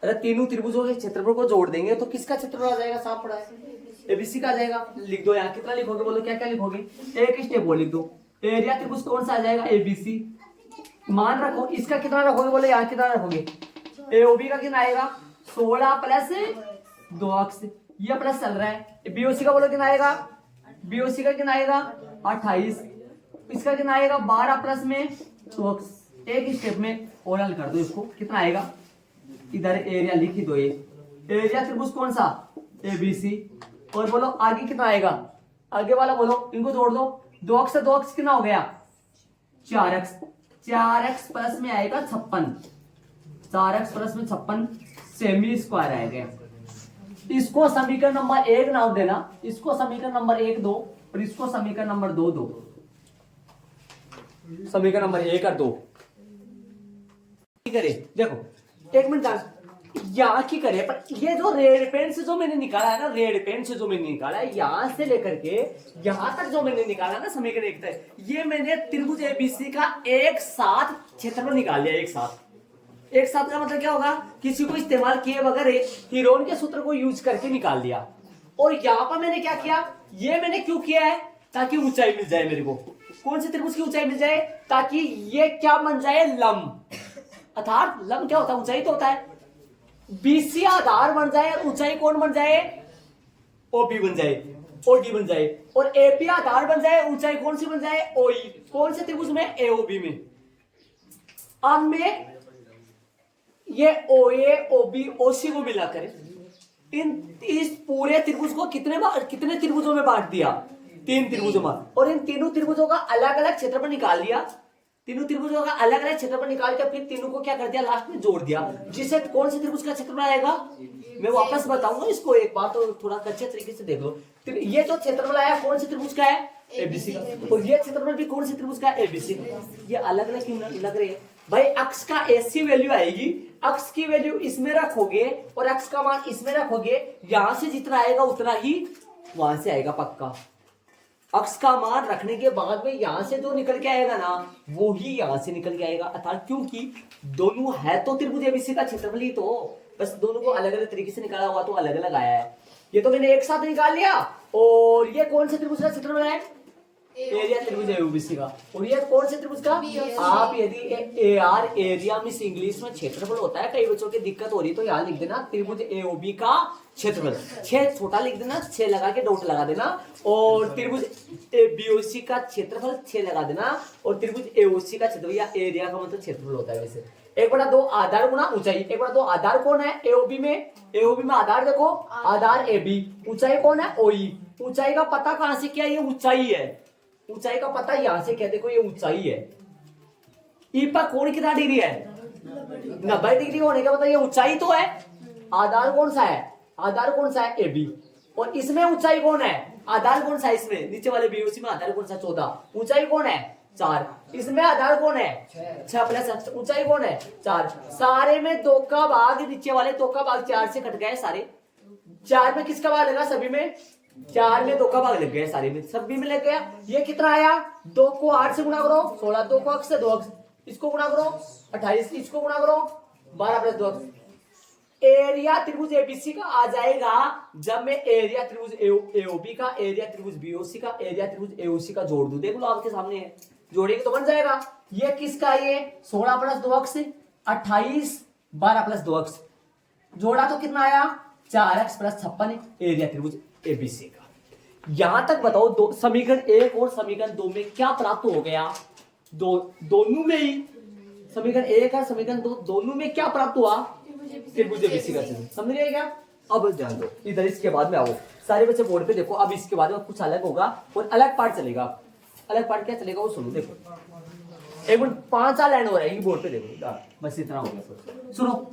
अरे तीनों त्रिभुजों के क्षेत्रफल को जोड़ देंगे तो किसका क्षेत्रफल आ जाएगा? साफ पड़ा है, एबीसी का आ जाएगा। लिख दो यहाँ। कितना लिखोगे? बोलो क्या क्या लिखोगे? एक स्टेप वो लिख दो। एरिया त्रिभुज कौन सा आ जाएगा? एबीसी। मान रखो इसका कितना रखोगे? बोलो यहाँ कितना रखोगे? एओबी का कितना आएगा? 16 प्लस 2 अक्स, ये प्लस चल रहा है। बीओसी का बोलो कितना आएगा? बीओसी का कितना आएगा? 28। इसका कितना आएगा? 12 प्लस में 2 अक्स। एक स्टेप में और हल कर दो इसको। कितना आएगा? इधर एरिया लिख ही दो। ये एरिया त्रिभुज कौन सा? एबीसी। और बोलो आगे कितना आएगा? आगे वाला बोलो, इनको जोड़ दो। 2 अक्स से 2 अक्स कितना हो गया? 4 अक्स। 4 अक्स प्लस में आएगा 56। 4 अक्स प्लस में 56 सेमी स्क्वायर आएगा। इसको समीकरण नंबर 1 नाम देना, इसको समीकरण नंबर 1 दो और इसको समीकरण नंबर 2 दो। समीकरण नंबर 1 और 2 करे। देखो 1 मिनट यहाँ की करे, पर ये जो रेड पेन से जो मैंने निकाला है ना, रेड पेन से जो मैंने निकाला है, यहां से लेकर के यहां तक जो मैंने निकाला ना समीकरण 1 तक, ये मैंने त्रिभुज एबीसी का एक साथ क्षेत्रफल निकाल लिया। एक साथ का मतलब क्या होगा? किसी को इस्तेमाल किए बगैर हीरोन के सूत्र को यूज करके निकाल लिया। और यहाँ पर मैंने क्या किया? ये मैंने क्यों किया है? ताकि ऊंचाई मिल जाए मेरे को। कौन से त्रिभुज की ऊंचाई मिल जाए? ताकि ये क्या बन जाए? लंब। अर्थात लंब क्या होता है? ऊंचाई तो होता है। बीसी आधार बन जाए और ऊंचाई कौन बन जाए? ओबी बन जाए, ओडी बन जाए। और एपी आधार बन जाए, ऊंचाई कौन सी बन जाए? ओई। कौन से त्रिभुज में? एओबी में। अब में ये ओए ओबी ओसी को मिलाकर इस पूरे त्रिभुज को कितने त्रिभुजों में बांट दिया? 3 त्रिभुजों में। और इन तीनों त्रिभुजों का अलग अलग क्षेत्रफल निकाल लिया। तीनों त्रिभुजों का अलग अलग क्षेत्रफल निकाल के फिर तीनों को क्या कर दिया? लास्ट में जोड़ दिया, जिससे कौन से त्रिभुज का क्षेत्रफल आएगा? मैं वापस बताऊंगा इसको एक बार, तो थोड़ा अच्छे तरीके से देख लो। ये जो क्षेत्रफल आया कौन से त्रिभुज का है? एबीसी का। और ये क्षेत्रफल भी कौन से त्रिभुज का? एबीसी का। ये अलग अलग क्यों लग रही है भाई? अक्ष का ऐसी वैल्यू आएगी, अक्ष की वैल्यू इसमें रखोगे और अक्ष का मान इसमें रखोगे, यहां से जितना आएगा उतना ही वहां से आएगा पक्का। अक्ष का मान रखने के बाद में यहां से जो निकल के आएगा ना, वो ही यहां से निकल के आएगा। अर्थात क्योंकि दोनों है तो त्रिभुज एबीसी का क्षेत्रफल ही, तो बस दोनों को अलग अलग तरीके से निकाला हुआ तो अलग अलग आया है। ये तो मैंने एक साथ निकाल लिया। और ये कौन से त्रिभुज का क्षेत्रफल है? एरिया त्रिभुज एओबीसी का। और ये कौन से त्रिभुज का? आप यदि एआर एरिया में इंग्लिश में क्षेत्रफल होता है, कई बच्चों की दिक्कत हो रही तो यहाँ लिख देना त्रिभुज एओबी का क्षेत्रफल। 6 छोटा लिख देना, 6 लगा के डॉट लगा देना। और त्रिभुज बीओसी का क्षेत्रफल 6 लगा देना। और त्रिभुज एओसी का क्षेत्रफल या एरिया का मतलब क्षेत्रफल होता है वैसे 1/2 आधार गुना ऊंचाई। 1/2 आधार कौन है? एओबी में। एओबी में आधार देखो, आधार एबी। ऊंचाई कौन है? ओई। ऊंचाई का पता कहां से किया? ये ऊंचाई है। ऊंचाई का पता यहां से क्या? देखो ये ऊंचाई है। ई पर कोण कितना डिग्री है? 90 डिग्री होने का मतलब ये ऊंचाई तो है। आधार कौन सा है? आधार कौन सा है? एबी। और इसमें ऊंचाई कौन है? आधार कौन सा है? इसमें नीचे वाले बीओसी में आधार कौन सा? 14। ऊंचाई कौन है? 4। इसमें आधार कौन है? 6 प्लस ऊंचाई कौन है? 4। सारे में 2 का भाग, नीचे वाले 2 का भाग 4 से कट गए सारे। 4 में किसका भाग लगा? सभी में। 4 में 2 का भाग लग गया सारे में, सभी में लग गया। ये कितना आया? 2 को 8 से गुणा करो 16, 2 को अक्स से 2 अक्स, इसको गुणा करो 28, इसको गुणा करो 12 प्लस 2 अक्स, एरिया त्रिभुज एबीसी का आ जाएगा जब मैं एरिया त्रिभुज एओबी का, एरिया त्रिभुज बीओसी का, एरिया त्रिभुज एओसी का जोड़ दूं। देख लो आपके सामने है, जोड़ेंगे तो बन जाएगा। ये किसका, ये 16 प्लस 2 अक्स 28, 12 प्लस 2 अक्स जोड़ा तो कितना आया 4x प्लस 56 एरिया त्रिभुज एबीसी का। यहां तक बताओ दो समीकरण 1 और समीकरण 2 में क्या प्राप्त हो गया, दोनों में ही समीकरण 1 और समीकरण 2 दोनों में क्या प्राप्त हुआ, त्रिभुज एबीसी का चिन्ह। समझ रहे क्या? अब ध्यान दो इधर, इसके बाद में आओ सारे बच्चे बोर्ड पे देखो। अब इसके बाद में कुछ अलग होगा और अलग पार्ट चलेगा। अलग पार्ट क्या चलेगा वो सुनो। देखो एक मिनट, 5 साल एंड हो रहा है बोर्ड पे, देखो बस इतना हो गया। सुनो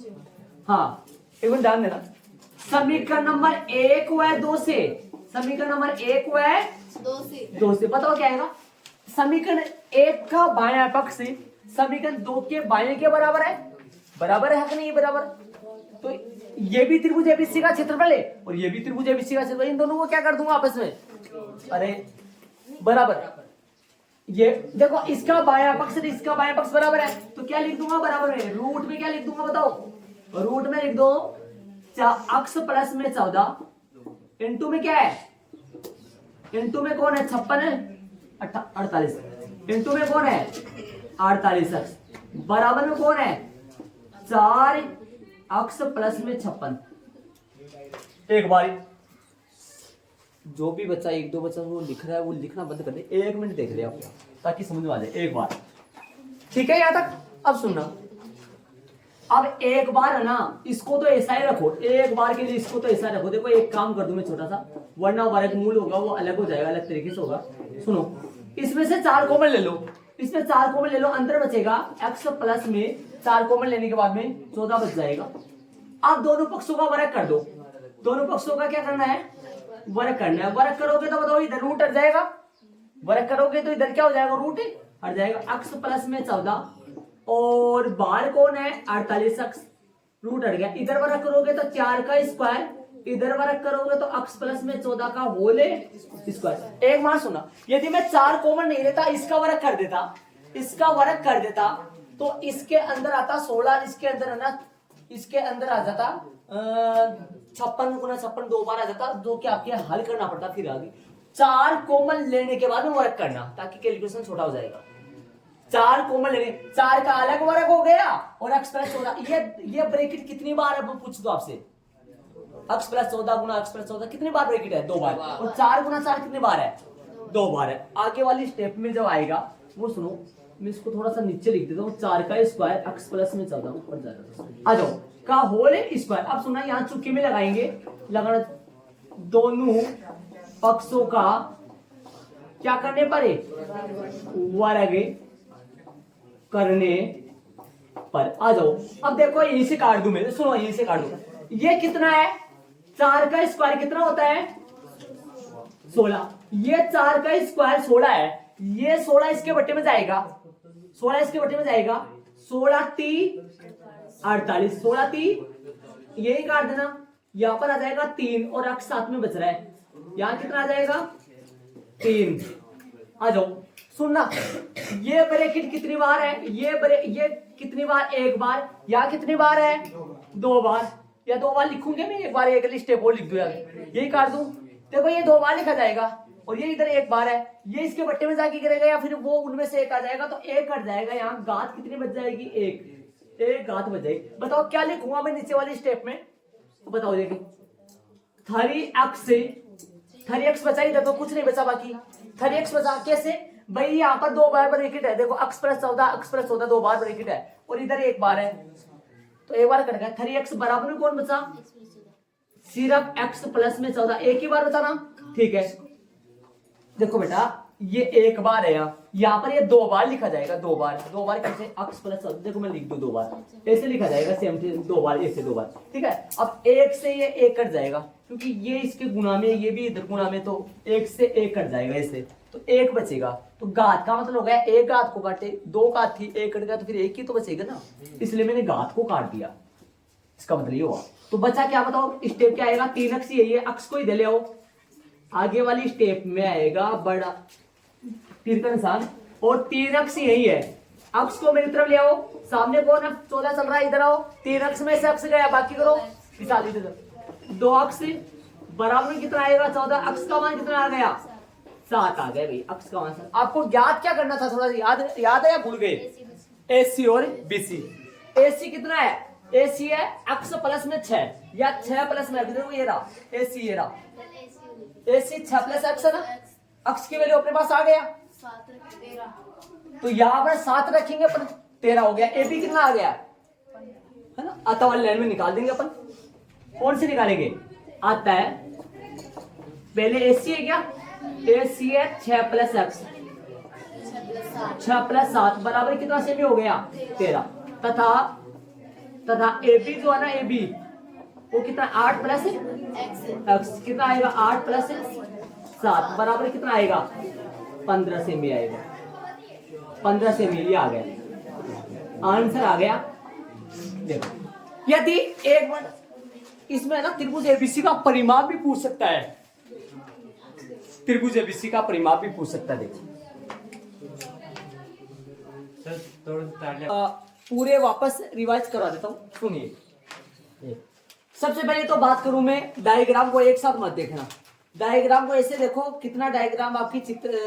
हाँ, एक मिनट ध्यान देना। समीकरण नंबर 1 व 2 से, समीकरण नंबर 1 व 2 से बताओ क्या आएगा। समीकरण 1 का बायां पक्ष समीकरण 2 के बाएं के बराबर है, बराबर है कि नहीं बराबर। तो ये भी त्रिभुज एबीसी का क्षेत्रफल है और ये भी त्रिभुज एबीसी का क्षेत्रफल, इन दोनों को क्या कर दूंगा आपस में, अरे बराबर। ये देखो इसका बायां पक्ष इसका बायां पक्ष बराबर है तो क्या लिख दूंगा बराबर में। रूट में क्या लिख दूंगा बताओ, रूट में लिख दो अक्स प्लस में 14 इंटू में क्या है, इंटू में कौन है 56 है 48, इंटू में कौन है 48 अक्स, बराबर में कौन है 4 अक्स प्लस में 56। एक बार जो भी बच्चा 1-2 बच्चा वो लिख रहा है वो लिखना बंद कर दे, 1 मिनट देख ले आप ताकि समझ में आ जाए एक बार। ठीक है यहां तक? अब सुनना, अब एक बार है ना इसको तो ऐसा ही रखो, एक बार के लिए इसको तो ऐसा रखो। देखो एक काम कर दूं मैं छोटा सा, वरना वर्गमूल होगा वो अलग हो जाएगा, अलग तरीके से होगा। सुनो इसमें से 4 कॉमन ले लो, इसमें 4 कॉमन ले लो, अंतर बचेगा x प्लस में 4 कॉमन लेने के बाद में 14 बच जाएगा। अब दोनों पक्षों का वर्ग कर दो, दोनों पक्षों का क्या करना है वर्ग करना है। वर्ग करोगे तो बताओ इधर रूट हट जाएगा, वर्ग करोगे तो इधर क्या हो जाएगा रूट हट जाएगा। x प्लस में 14 और बाहर कौन है 48 अक्स, रूट हट गया। इधर वर्ग करोगे तो 4 का स्क्वायर, इधर वर्ग करोगे तो x प्लस में 14 का होल स्क्वायर। एक बात सुना, यदि मैं 4 कॉमन नहीं लेता इसका वर्ग कर देता, इसका वर्ग कर देता तो इसके अंदर आता 16, इसके अंदर है ना, इसके अंदर आ जाता 56 गुना 56 2 बार आ जाता, जो कि आपके हल करना पड़ता फिर आगे। 4 कॉमन लेने के बाद में वर्ग करना ताकि कैलकुलेशन छोटा हो जाएगा। 4 कॉमन लेने, 4 का अलग वर्ग हो गया और x प्लस 14, ये ब्रैकेट कितनी बार है पूछ दो आपसे, x प्लस 14 गुना x प्लस 14 कितनी बार ब्रैकेट है 2 बार, और 4 गुना 4 कितनी बार है 2 बार है। आगे वाली स्टेप में जब आएगा वो सुनो, मैं इसको थोड़ा सा नीचे लिख देता हूँ, 4 का स्क्वायर x प्लस में 14 ऊपर जाएगा, आ जाओ का होल स्क्वायर। अब सुना यहाँ चुटकी में लगाएंगे, लगाना दोनों पक्षों का क्या करने पर है वर्ग करने पर। आ जाओ अब देखो यहीं से काट दूं मैं, सुनो यहीं से काट दूं। ये कितना है 4 का स्क्वायर कितना होता है 16, ये 4 का स्क्वायर 16 है, ये 16 इसके बट्टे में जाएगा, 16 इसके बट्टे में जाएगा, 16 3 48, 16 3 यही काट देना, यहां पर आ जाएगा 3 और अक्स साथ में बच रहा है, यहां कितना आ जाएगा 3। आ जाओ सुनना, ये ब्रैकेट कितनी बार है, ये कितनी बार, एक बार, या कितनी बार है 2 बार, या 2 बार लिखूंगे मैं, एक बार एक स्टेप और लिख दूं यार, यही काट दूं। देखो ये 2 बार लिखा जाएगा और ये इधर 1 बार है, ये इसके बट्टे में जाके गिरेगा या फिर वो उनमें से एक आ जाएगा, तो 1 कट जाएगा, यहाँ घात कितनी बच जाएगी 1 घात बच जाएगी। बताओ क्या लिखूंगा मैं नीचे वाली स्टेप में, तो बताओ देखिए 3x बचा, इधर तो कुछ नहीं बचा, बाकी 3x बचा कैसे भाई, यहाँ पर 2 बार ब्रैकेट है, देखो x प्लस 14 2 बार ब्रैकेट है और इधर 1 बार है, तो 1 बार कट गया। 3x बराबर में कौन बचा, सिर्फ x प्लस में 14, एक ही बार बचा ना, ठीक है। देखो बेटा ये 1 बार है, यहाँ पर ये 2 बार लिखा जाएगा, 2 बार कैसे x प्लस 14, देखो मैं लिख दूं 2 बार, ऐसे लिखा जाएगा सेम 2 बार, 1 से 2 बार, ठीक है। अब 1 से ये 1 कट जाएगा क्योंकि ये इसके गुना में, ये भी इधर गुना में, तो 1 से 1 कट जाएगा ऐसे, तो 1 बचेगा। तो घात का मतलब हो गया 1 घात को काटे, 2 घात थी 1 कट गया तो फिर 1 ही तो बचेगा ना, इसलिए मैंने घात को काट दिया, इसका मतलब ये हुआ। तो बचा क्या बताओ, स्टेप क्या आएगा, 3x यही है, x को ही दे ले आओ, आगे वाली स्टेप में आएगा बड़ा तीर का निशान और 3x यही है, अक्ष को मेरी तरफ ले आओ, सामने कौन है 14 चल रहा है, इधर आओ, 3 अक्ष में से अक्ष गया, बाकी करो 2 अक्ष बराबर में कितना आएगा 14, अक्ष का मान कितना आ गया 7 आ गया भाई, अक्ष का मान 7। आपको याद क्या करना था, थोड़ा याद है या भूल गए? AC और BC। AC कितना है, AC है अक्ष प्लस में 6 या 6 प्लस में, देखो ये रहा AC, ये रहा AC 6 प्लस अक्ष है ना, अक्ष की वैल्यू अपने पास आ गया, तो यहाँ पर 7 रखेंगे अपन, 13 हो गया। AB कितना आ गया है ना, आता वाली लाइन में निकाल देंगे अपन। कौन से निकालेंगे, आता है पहले AC है क्या, AC है 6 प्लस अक्ष, 6 प्लस 7 बराबर कितना सेमी हो गया 13, तथा AB जो है ना, AB वो कितना 8 प्लस एक्स कितना आएगा 8 प्लस 7 बराबर कितना आएगा 15 सेमी आएगा, 15 सेमी, ये आ गया आंसर आ गया। देखो यदि एक मिनट इसमें ना त्रिभुज ABC का परिमाप भी पूछ सकता है, त्रिभुज ABC का परिमाप भी पूछ सकता है। देखो पूरे वापस रिवाइज करा देता हूँ, सुनिए। सबसे पहले तो बात करूं मैं, डायग्राम को एक साथ मत देखना, डायग्राम को ऐसे देखो, कितना डायग्राम आपकी चित्र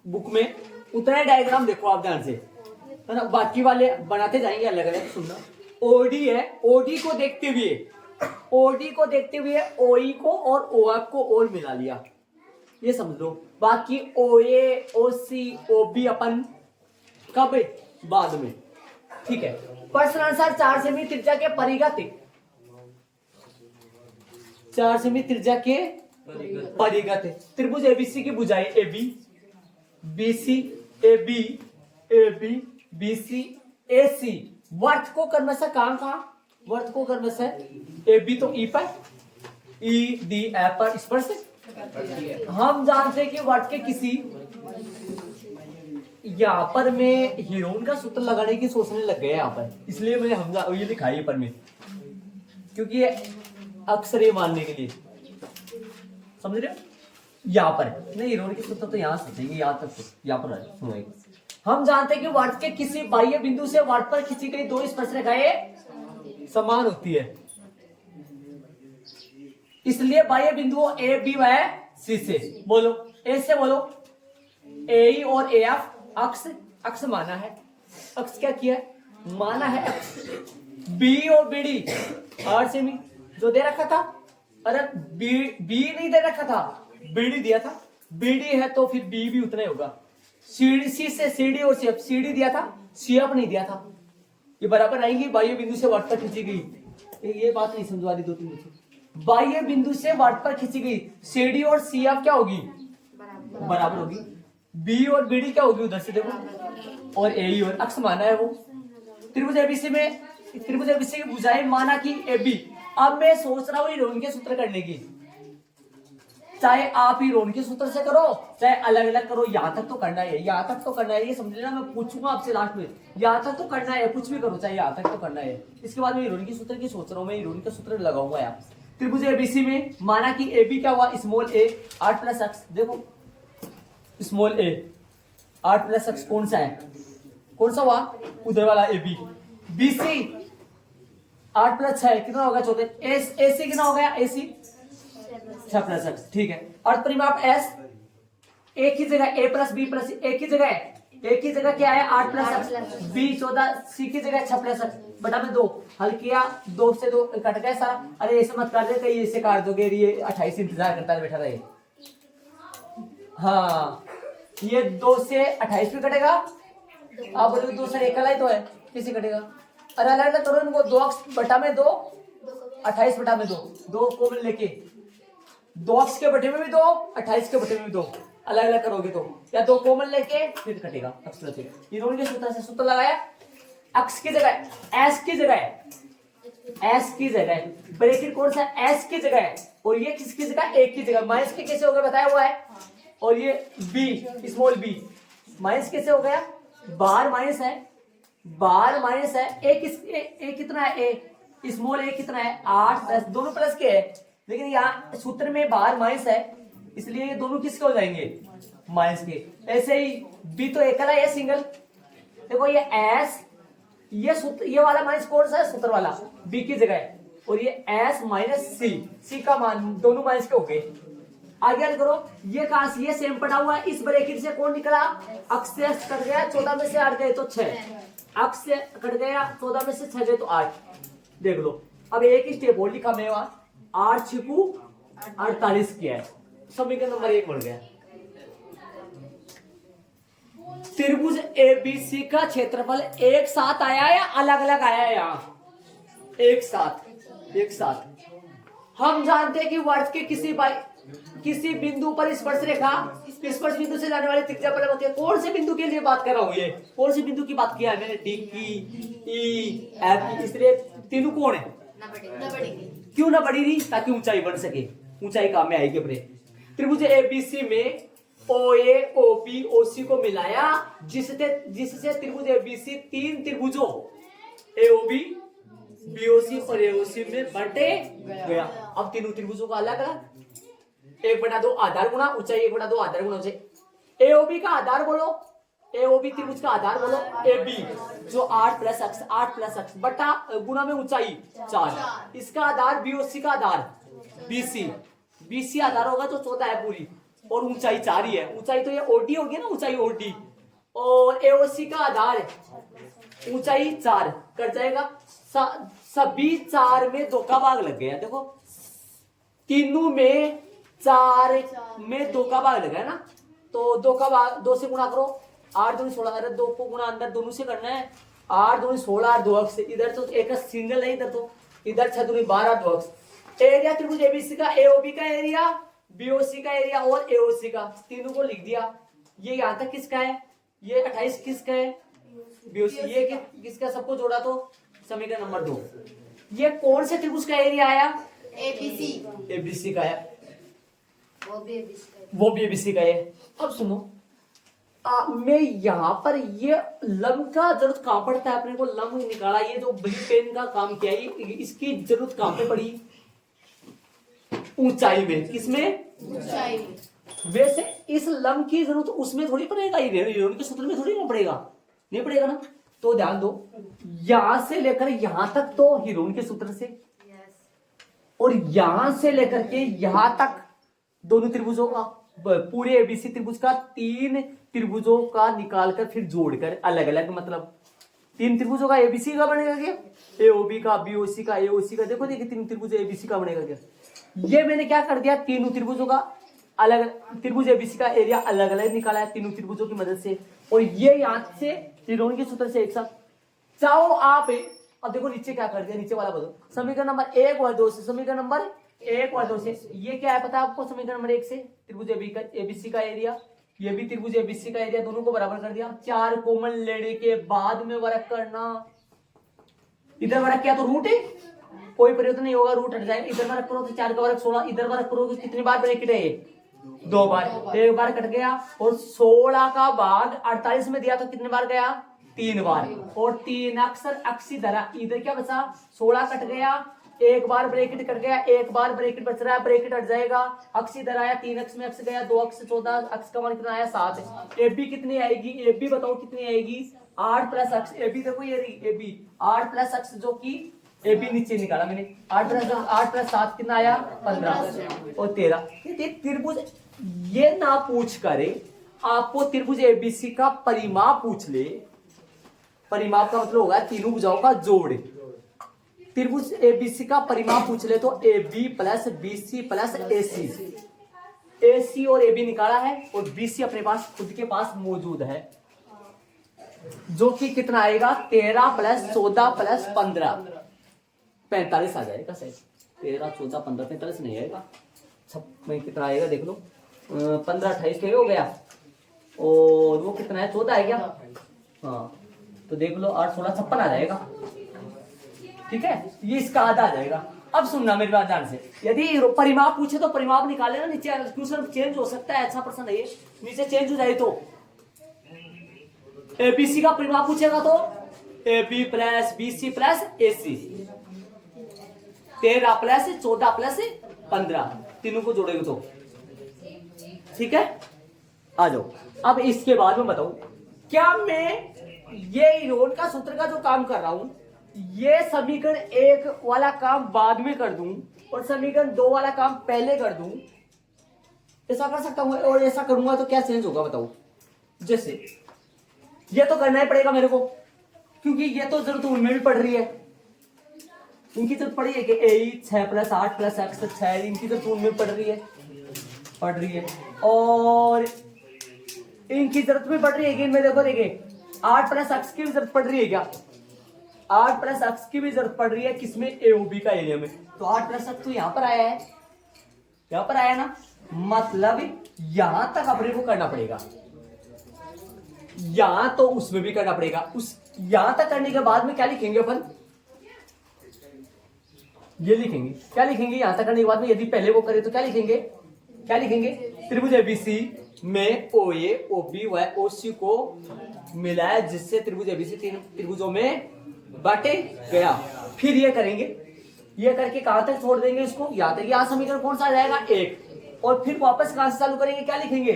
बुक में उतना ही डायग्राम देखो आप ध्यान से, है ना, बाकी वाले बनाते जाएंगे अलग अलग। सुनना, OD है, OD को देखते हुए OE को और OF को और मिला लिया, ये समझ लो। बाकी OA OC OB अपन कब, बाद में, ठीक है। प्रश्न अनुसार 4 सेमी त्रिज्या के परिगत, 4 सेमी त्रिज्या के परिगत त्रिभुज ABC की भुजाएं AB BC AB AB BC AC वर्त को क्रमशः कहां, वर्त को क्रमशः AB तो E पर, ED F पर स्पर्श। हम जानते हैं कि वर्त के किसी, यहाँ पर मैं हीरोइन का सूत्र लगाने की सोचने लग गया यहाँ पर, इसलिए मैंने हम ये लिखा है पर में, क्योंकि ये अक्सर ये मानने के लिए, समझ रहे हो, यहाँ पर नहीं, हीरोइन की सूत्र तो यहाँ सोचेंगे, यहाँ तक यहाँ पर सुनेंगे। हम जानते हैं कि वर्त के किसी बाह्य बिंदु से वर्त पर खींची गई 2 स्पर्श रेखाएं समान होती है, इसलिए बाह्य बिंदुओं A B व C से, बोलो A से बोलो, AE और AF अक्ष माना है, अक्ष क्या किया है माना है अक्ष। B और BD 8 सेमी जो दे रखा था, अरे B नहीं दे रखा था, BD दिया था, BD है तो फिर B भी उतना ही होगा। C से CD और CF, CD दिया था CF नहीं दिया था, ये बराबर आएंगी, बाह्य बिंदु से वर्त पर खींची गई, ये बात नहीं समझवा दी 2-3 बच्चों, बाह्य बिंदु से वर्त पर खींची गई CD और CF क्या होगी बराबर होगी, B और BD क्या होगी उधर से देखो, और AE और अक्ष माना है वो। त्रिभुज ABC में, त्रिभुज ABC की भुजाएं माना कि AB। अब मैं सोच रहा हूँ हीरोइन के सूत्र करने की, चाहे आप हीरोइन के सूत्र से करो चाहे अलग अलग करो, यहाँ तक तो करना है, यहाँ तक तो करना है, ये समझ लेना, मैं पूछूंगा आपसे लास्ट में, यहाँ तक तो करना है, कुछ भी करो चाहे यहाँ तक तो करना है। इसके बाद मैं हीरोइन के सूत्र की सोच रहा हूँ, मैं हीरोइन का सूत्र लगाऊंगा यार। त्रिभुज ABC में माना कि AB क्या हुआ स्मॉल a 8 प्लस एक्स, देखो स्मॉल a 8 प्लस एक्स कौन सा है, कौन सा हुआ उधर वाला AB। BC 8 प्लस 6 कितना होगा 14, AC कितना हो गया AC 6 प्लस एक्स, ठीक है। और परिमाप S एक ही जगह A प्लस B प्लस एक ही जगह क्या है 8 प्लस एक्स, B 14, C की जगह 6 प्लस एक्स बटा में 2, हल किया 2 से 2 कट गया सारा। अरे ऐसे मत कर दे, कहीं ऐसे काट दोगे, ये 28 इंतजार करता है बैठा रहे। हाँ ये 2 से 28 भी कटेगा, आप बोलोगे 2 से 1 ही तो है, कैसे कटेगा? अरे अलग अलग करो इनको, 2 अक्ष बटा में 2 28 बटा में 2 2 कॉमन लेके, 2 अक्ष के बटे में भी 2 28 के बटे में भी 2 अलग अलग करोगे तो, या 2 कॉमन लेके फिर कटेगा अक्ष बचेगा। ये दोनों के सूत्र से सूत्र लगाया, अक्ष की जगह S की जगह ब्रैकेट कौन सा S की जगह है, और ये किसकी जगह एक की जगह, माइनस के कैसे हो गया बताया हुआ है, और ये B स्मॉल b माइनस कैसे हो गया, बाहर माइनस है, ए कितना है a स्मॉल a कितना है 8 प्लस, दोनों प्लस के है, लेकिन यहाँ सूत्र में बाहर माइनस है, इसलिए ये दोनों किसके हो जाएंगे माइनस के। ऐसे ही B तो एकला है सिंगल, देखो ये एस, ये सूत्र, ये वाला माइनस कौन सा है, सूत्र वाला बी की जगह, और ये एस माइनस सी, सी का मान दोनों माइनस के हो गए। आगे याद करो, ये कहां से, ये सेम पड़ा हुआ है, इस ब्रैकेट से कौन निकला, अक्स से कट गया, 14 में से 8 गए तो 6, अक्स से कट गया, 14 में से 6 गए तो 8। देख लो, अब एक ही स्टेप और लिखा मैं, 8 छिपू 48 किया है, समीकरण नंबर 1 बन गया। त्रिभुज एबीसी का क्षेत्रफल एक साथ आया या अलग अलग आया है, यहाँ एक साथ, एक साथ। हम जानते हैं कि वर्ष के किसी बिंदु पर स्पर्श रेखा स्पर्श बिंदु से जाने वाली त्रिज्या पर होती है। कौन से बिंदु के लिए बात कर रहा हूं, ये कौन से बिंदु की बात किया है मैंने, डी की, ई, एफ की, इसलिए तीनों कौन है, क्यों ना बढ़ी रही, ताकि ऊंचाई बढ़ सके, ऊंचाई काम में आएगी अपने। त्रिभुज एबीसी में ओए, ओबी, ओसी को मिलाया, जिससे त्रिभुज एबीसी 3 त्रिभुजों एओबी, बीओसी और एओसी में बटे गया। अब तीनों त्रिभुजों का अलग अलग 1/2 आधार गुणा ऊंचाई, 1/2 आधार गुणा ऊंचाई। एओबी का आधार बोलो, एओबी त्रिभुज का आधार बोलो, एबी जो 8 प्लस अक्स बटा गुणा में ऊंचाई 4, इसका आधार बीओसी का आधार बीसी आधार होगा तो 14 है पूरी, और ऊंचाई 4 ही है, ऊंचाई तो ये ओडी होगी ना, ऊंचाई ओडी, और एओसी का आधार है ऊंचाई 4 कट जाएगा, सभी 4 में 2 का भाग लग गया। देखो तीनों में 4 में 2 का भाग लगा है ना, तो 2 का भाग 2 से गुणा करो, 8 दूनी 16, अरे 2 को गुणा अंदर दोनों से करना है, 8 दूनी 16, 2 अक्स, इधर तो एक सिंगल है, इधर तो इधर 6 दूनी 12, 2 अक्स। एरिया त्रिभुज एबीसी का, एओबी का एरिया, बीओसी का एरिया और एओसी का, तीनों को लिख दिया। ये यहाँ तक किसका है, ये 28 किसका है, बीओसी, ये किसका, सबको जोड़ा तो समीकरण नंबर 2। ये कौन से त्रिभुज का एरिया आया, एबीसी का है, वो भी एबीसी का है। अब सुनो, मैं यहाँ पर ये लंब का जरूरत कहां पड़ता है, अपने को लंब निकाला, ये जो ब्लू पेन का काम किया, इसकी जरूरत कहां पे पड़ी, ऊंचाई में, किसमें, ऊंचाई में। वैसे इस लंब की जरूरत उसमें थोड़ी पड़ेगा, हीरोन के सूत्र में थोड़ी ना पड़ेगा, नहीं पड़ेगा ना, तो ध्यान दो, यहां से लेकर यहां तक तो हीरोन के सूत्र से, और यहां से लेकर के यहां तक दोनों त्रिभुजों का, पूरे एबीसी त्रिभुज का 3 त्रिभुजों का निकालकर फिर जोड़कर अलग अलग, मतलब 3 त्रिभुजों का एबीसी का बनेगा क्या, एओबी का, बीओसी का, एओसी का, देखो देखिए 3 त्रिभुज एबीसी का बनेगा क्या। ये मैंने क्या कर दिया, तीनों त्रिभुजों का अलग, त्रिभुज एबीसी का एरिया अलग अलग निकाला है तीनों त्रिभुजों की मदद से, और ये यहाँ से त्रिकोण के सूत्र से एक साथ। चाहो आप, अब देखो नीचे क्या कर दिया, नीचे वाला बदलो, समीकरण नंबर 1 और 2 से, समीकरण नंबर 1 और 2 से, ये क्या है पता है आपको, समीकरण नंबर 1 से त्रिभुज एबीसी का एरिया, ये भी त्रिभुज एबीसी का एरिया, दोनों को बराबर कर दिया। 4 कॉमन लेने के बाद में वर्ग करना, इधर वर्ग किया तो रूट है, कोई परिवर्तन नहीं होगा, रूट हट जाएगा, इधर वर्ग करो तो 4 का वर्ग 16, इधर वर्ग करो तो कितनी बार ब्रैकेट है, 2 बार, एक बार कट गया, और 16 का भाग 48 में दिया तो कितने बार गया, 3 बार, और 3 अक्षर अक्षी धरा, इधर क्या बचा, 16 कट गया, एक बार ब्रैकेट कट गया, एक बार ब्रैकेट बच रहा है, ब्रैकेट हट जाएगा, अक्षी धरा आया, 3 अक्ष में अक्ष गया, 2 अक्ष 14, अक्ष का मान कितना आया 7। एबी कितनी आएगी, एबी बताओ कितनी आएगी, 8 प्लस अक्ष, एबी देखो ये रही एबी, 8 प्लस अक्ष जो कि एबी नीचे निकाला मैंने, 8 प्लस 7 कितना आया 15 और 13। ये त्रिभुज, ये ना पूछ करे आपको त्रिभुज एबीसी का परिमाप पूछ ले, परिमाप का मतलब होगा तीनों भुजाओं का जोड़। त्रिभुज एबीसी का परिमाप पूछ ले तो AB plus BC plus AC, AC और AB निकाला है और BC अपने पास खुद के पास मौजूद है, जो कि कितना आएगा 13 प्लस 14 प्लस 15 45 आ जाएगा सही। 13 14 15 45 नहीं आएगा, में कितना आएगा देख लो, 15 28 हो गया, और वो कितना है 14 है क्या, हाँ तो देख लो 8 16 56 आ जाएगा, ठीक है, ये इसका आधा आ जाएगा। अब सुनना मेरी बात ध्यान से, यदि परिमाप पूछे तो परिमाप निकाले ना, नीचे क्वेश्चन चेंज हो सकता है, अच्छा प्रश्न है ये, नीचे चेंज हो जाए तो एबीसी का परिमाप पूछेगा तो AB plus BC plus AC, 13 plus 14 plus 15 तीनों को जोड़ेगा तो, ठीक है। आ जाओ अब इसके बाद में बताओ, क्या मैं ये इरोन का सूत्र का जो काम कर रहा हूं, ये समीकरण 1 वाला काम बाद में कर दूं और समीकरण 2 वाला काम पहले कर दूं, ऐसा कर सकता हूं। और ऐसा करूंगा तो क्या चेंज होगा बताओ। जैसे ये तो करना ही पड़ेगा मेरे को, क्योंकि ये तो जरूरत उनमें भी पड़ रही है, इनकी जरूरत पड़ी है कि ए 6 + 8 + x 6, इनकी जरूरत उनमें पड़ रही है और इनकी जरूरत भी पड़ रही है कि इनमें देखो देखिए 8 + x की भी जरूरत पड़ रही है क्या, 8 + x की भी जरूरत पड़ रही है किसमें, एओबी का एरिया में। तो 8 + x तो यहां पर आया है, यहां पर आया ना, मतलब यहां तक अपने को करना पड़ेगा, यहां तो उसमें भी करना पड़ेगा। उस यहां तक करने के बाद में क्या लिखेंगे अपन, ये लिखेंगे, क्या लिखेंगे यहां तक करने के बाद में, यदि पहले वो करे तो क्या लिखेंगे, त्रिभुज एबीसी में ओए ओबी व ओसी को मिलाया जिससे त्रिभुज एबीसी 3 त्रिभुजों में बांटे गया। फिर ये करेंगे, ये करके कहां तक छोड़ देंगे इसको, यहां तक। यहां समीकरण कौन सा आ जाएगा, 1। और फिर वापस कहां से चालू करेंगे, क्या लिखेंगे,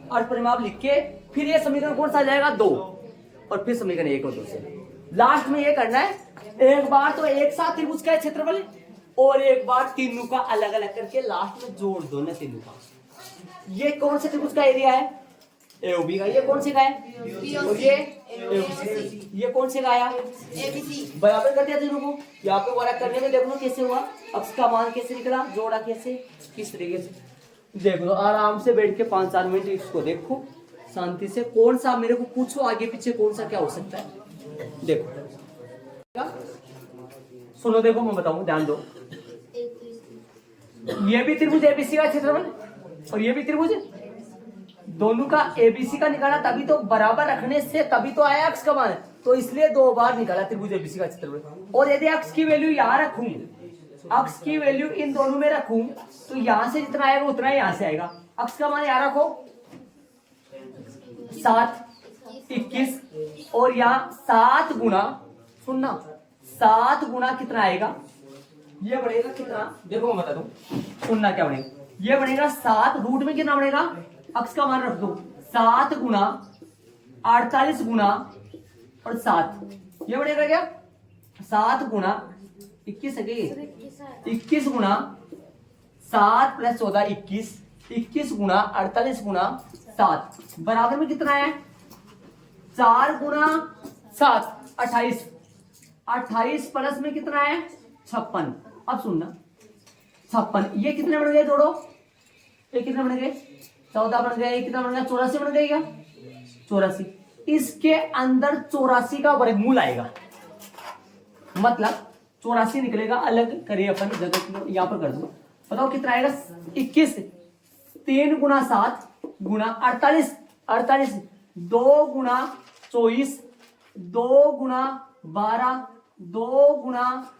अर्धपरिमाप लिख के फिर ये समीकरण कौन सा आ जाएगा, 2। और फिर समीकरण 1 और 2 से लास्ट में ये करना है, एक बार तो एक साथ त्रिभुज का क्षेत्रफल और एक बार तीनों का अलग अलग करके लास्ट में जोड़ दो ना तीनों का। ये कौन से त्रिभुज का एरिया है, एओबी का। ये कौन से का है, और ये कौन से का आया, एबीसी। बराबर कर दिया तीनों को। यहाँ पे बराबर करने में देखो कैसे हुआ, अक्ष का मान कैसे निकला, जोड़ा कैसे, किस तरीके से। देख लो आराम से बैठ के 5-4 मिनट इसको देखो शांति से, कौन सा मेरे को पूछो आगे पीछे कौन सा क्या हो सकता है। देखो सुनो, देखो मैं बताऊं, ध्यान दो। ये भी त्रिभुज एबीसी का क्षेत्रफल और ये भी त्रिभुज, दोनों का एबीसी का निकाला तभी तो, बराबर रखने से तभी तो आया अक्ष का मान, तो इसलिए 2 बार निकाला त्रिभुज एबीसी का क्षेत्रफल। और यदि अक्ष की वैल्यू यहां रखूं, अक्ष की वैल्यू इन दोनों में रखूं तो यहां से जितना आएगा उतना ही यहां से आएगा। अक्ष का मान यहां रखो 7, 21 और यहाँ 7 गुना, सुनना 7 गुना कितना आएगा, ये बढ़ेगा कितना, देखो मैं बता दूं, सुनना क्या बनेगा, ये बनेगा 7 रूट में कितना बनेगा, अक्ष का मान रख दो 7 गुना 48 गुना और 7, ये बनेगा क्या 7 गुना 21 है, 21 गुना 7 + 14 21, 21 गुना 48 गुना 7 बराबर में कितना है 4 गुना 7 28, 28 प्लस में कितना है 56। अब सुनना 56, ये कितने बन गए जोड़ो, ये कितने बन गए 14 बन गए, ये कितना बन गया 84 बन गए क्या 84। इसके अंदर 84 का वर्गमूल आएगा, मतलब 84 निकलेगा, अलग करिए अपन जगह यहां पर कर दो, बताओ कितना आएगा 21, 3 गुना 7 गुना 48, 48 2 गुना 24, 2 गुना 12, 2 गुना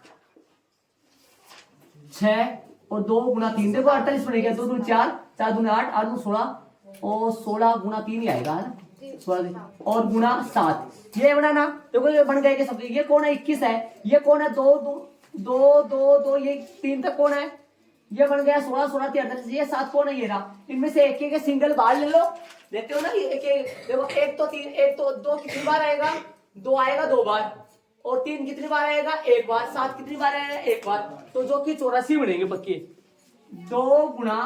6 और 2 गुना 3, देखो 48 बनेगा, 2 दूनी 4, 4 दूनी 8, 8 दूनी 16 और 16 गुना 3 ही आएगा है ना, 16 और गुना 7, ये बना ना, देखो ये बन गए सब। ये कौन है 21 है, ये कौन है 2 2 2 2 2, ये 3 तक कौन है, ये बन गया 16 16 43, ये 7 कौन है, ये रहा। इनमें से एक एक सिंगल बार ले लो, लेते हो ना, एक देखो, एक तो 3, एक तो 2 कितनी बार आएगा 2 आएगा 2 बार, और 3 कितनी बार आएगा 1 बार, 7 कितनी बार आएगा 1 बार, तो जो कि 84 बनेंगे पक्के। 2 गुना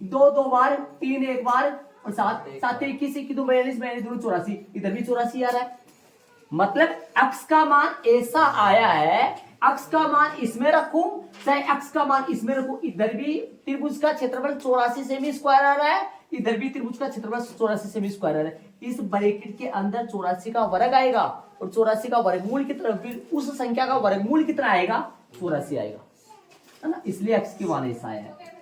2 2 बार, 3 1 बार और 7 7 21 21 2 42 42 2 84, इधर भी 84 आ रहा है, मतलब अक्ष का मान ऐसा आया है, अक्ष का मान इसमें रखूं चाहे अक्ष का मान इसमें रखूं, इधर भी त्रिभुज का क्षेत्रफल 84 सेमी स्क्वायर आ रहा है, इधर भी त्रिभुज का क्षेत्रफल 84 सेमी स्क्वायर आ रहा है। इस ब्रैकेट के अंदर 84 का वर्ग आएगा और 84 का वर्गमूल कितना, फिर उस संख्या का वर्गमूल कितना आएगा 84 आएगा, है ना, इसलिए अक्ष की मान ऐसा आया है।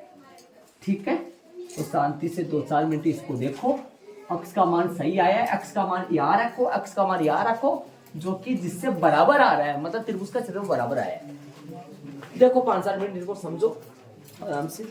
ठीक है, तो शांति से 2-4 मिनट इसको देखो, अक्ष का मान सही आया है, अक्ष का मान यहाँ रखो, अक्ष का मान यहाँ रखो, जो कि जिससे बराबर आ रहा है, मतलब त्रिभुज का क्षेत्रफल बराबर आया है। देखो 5-4 मिनट इसको समझो आराम से।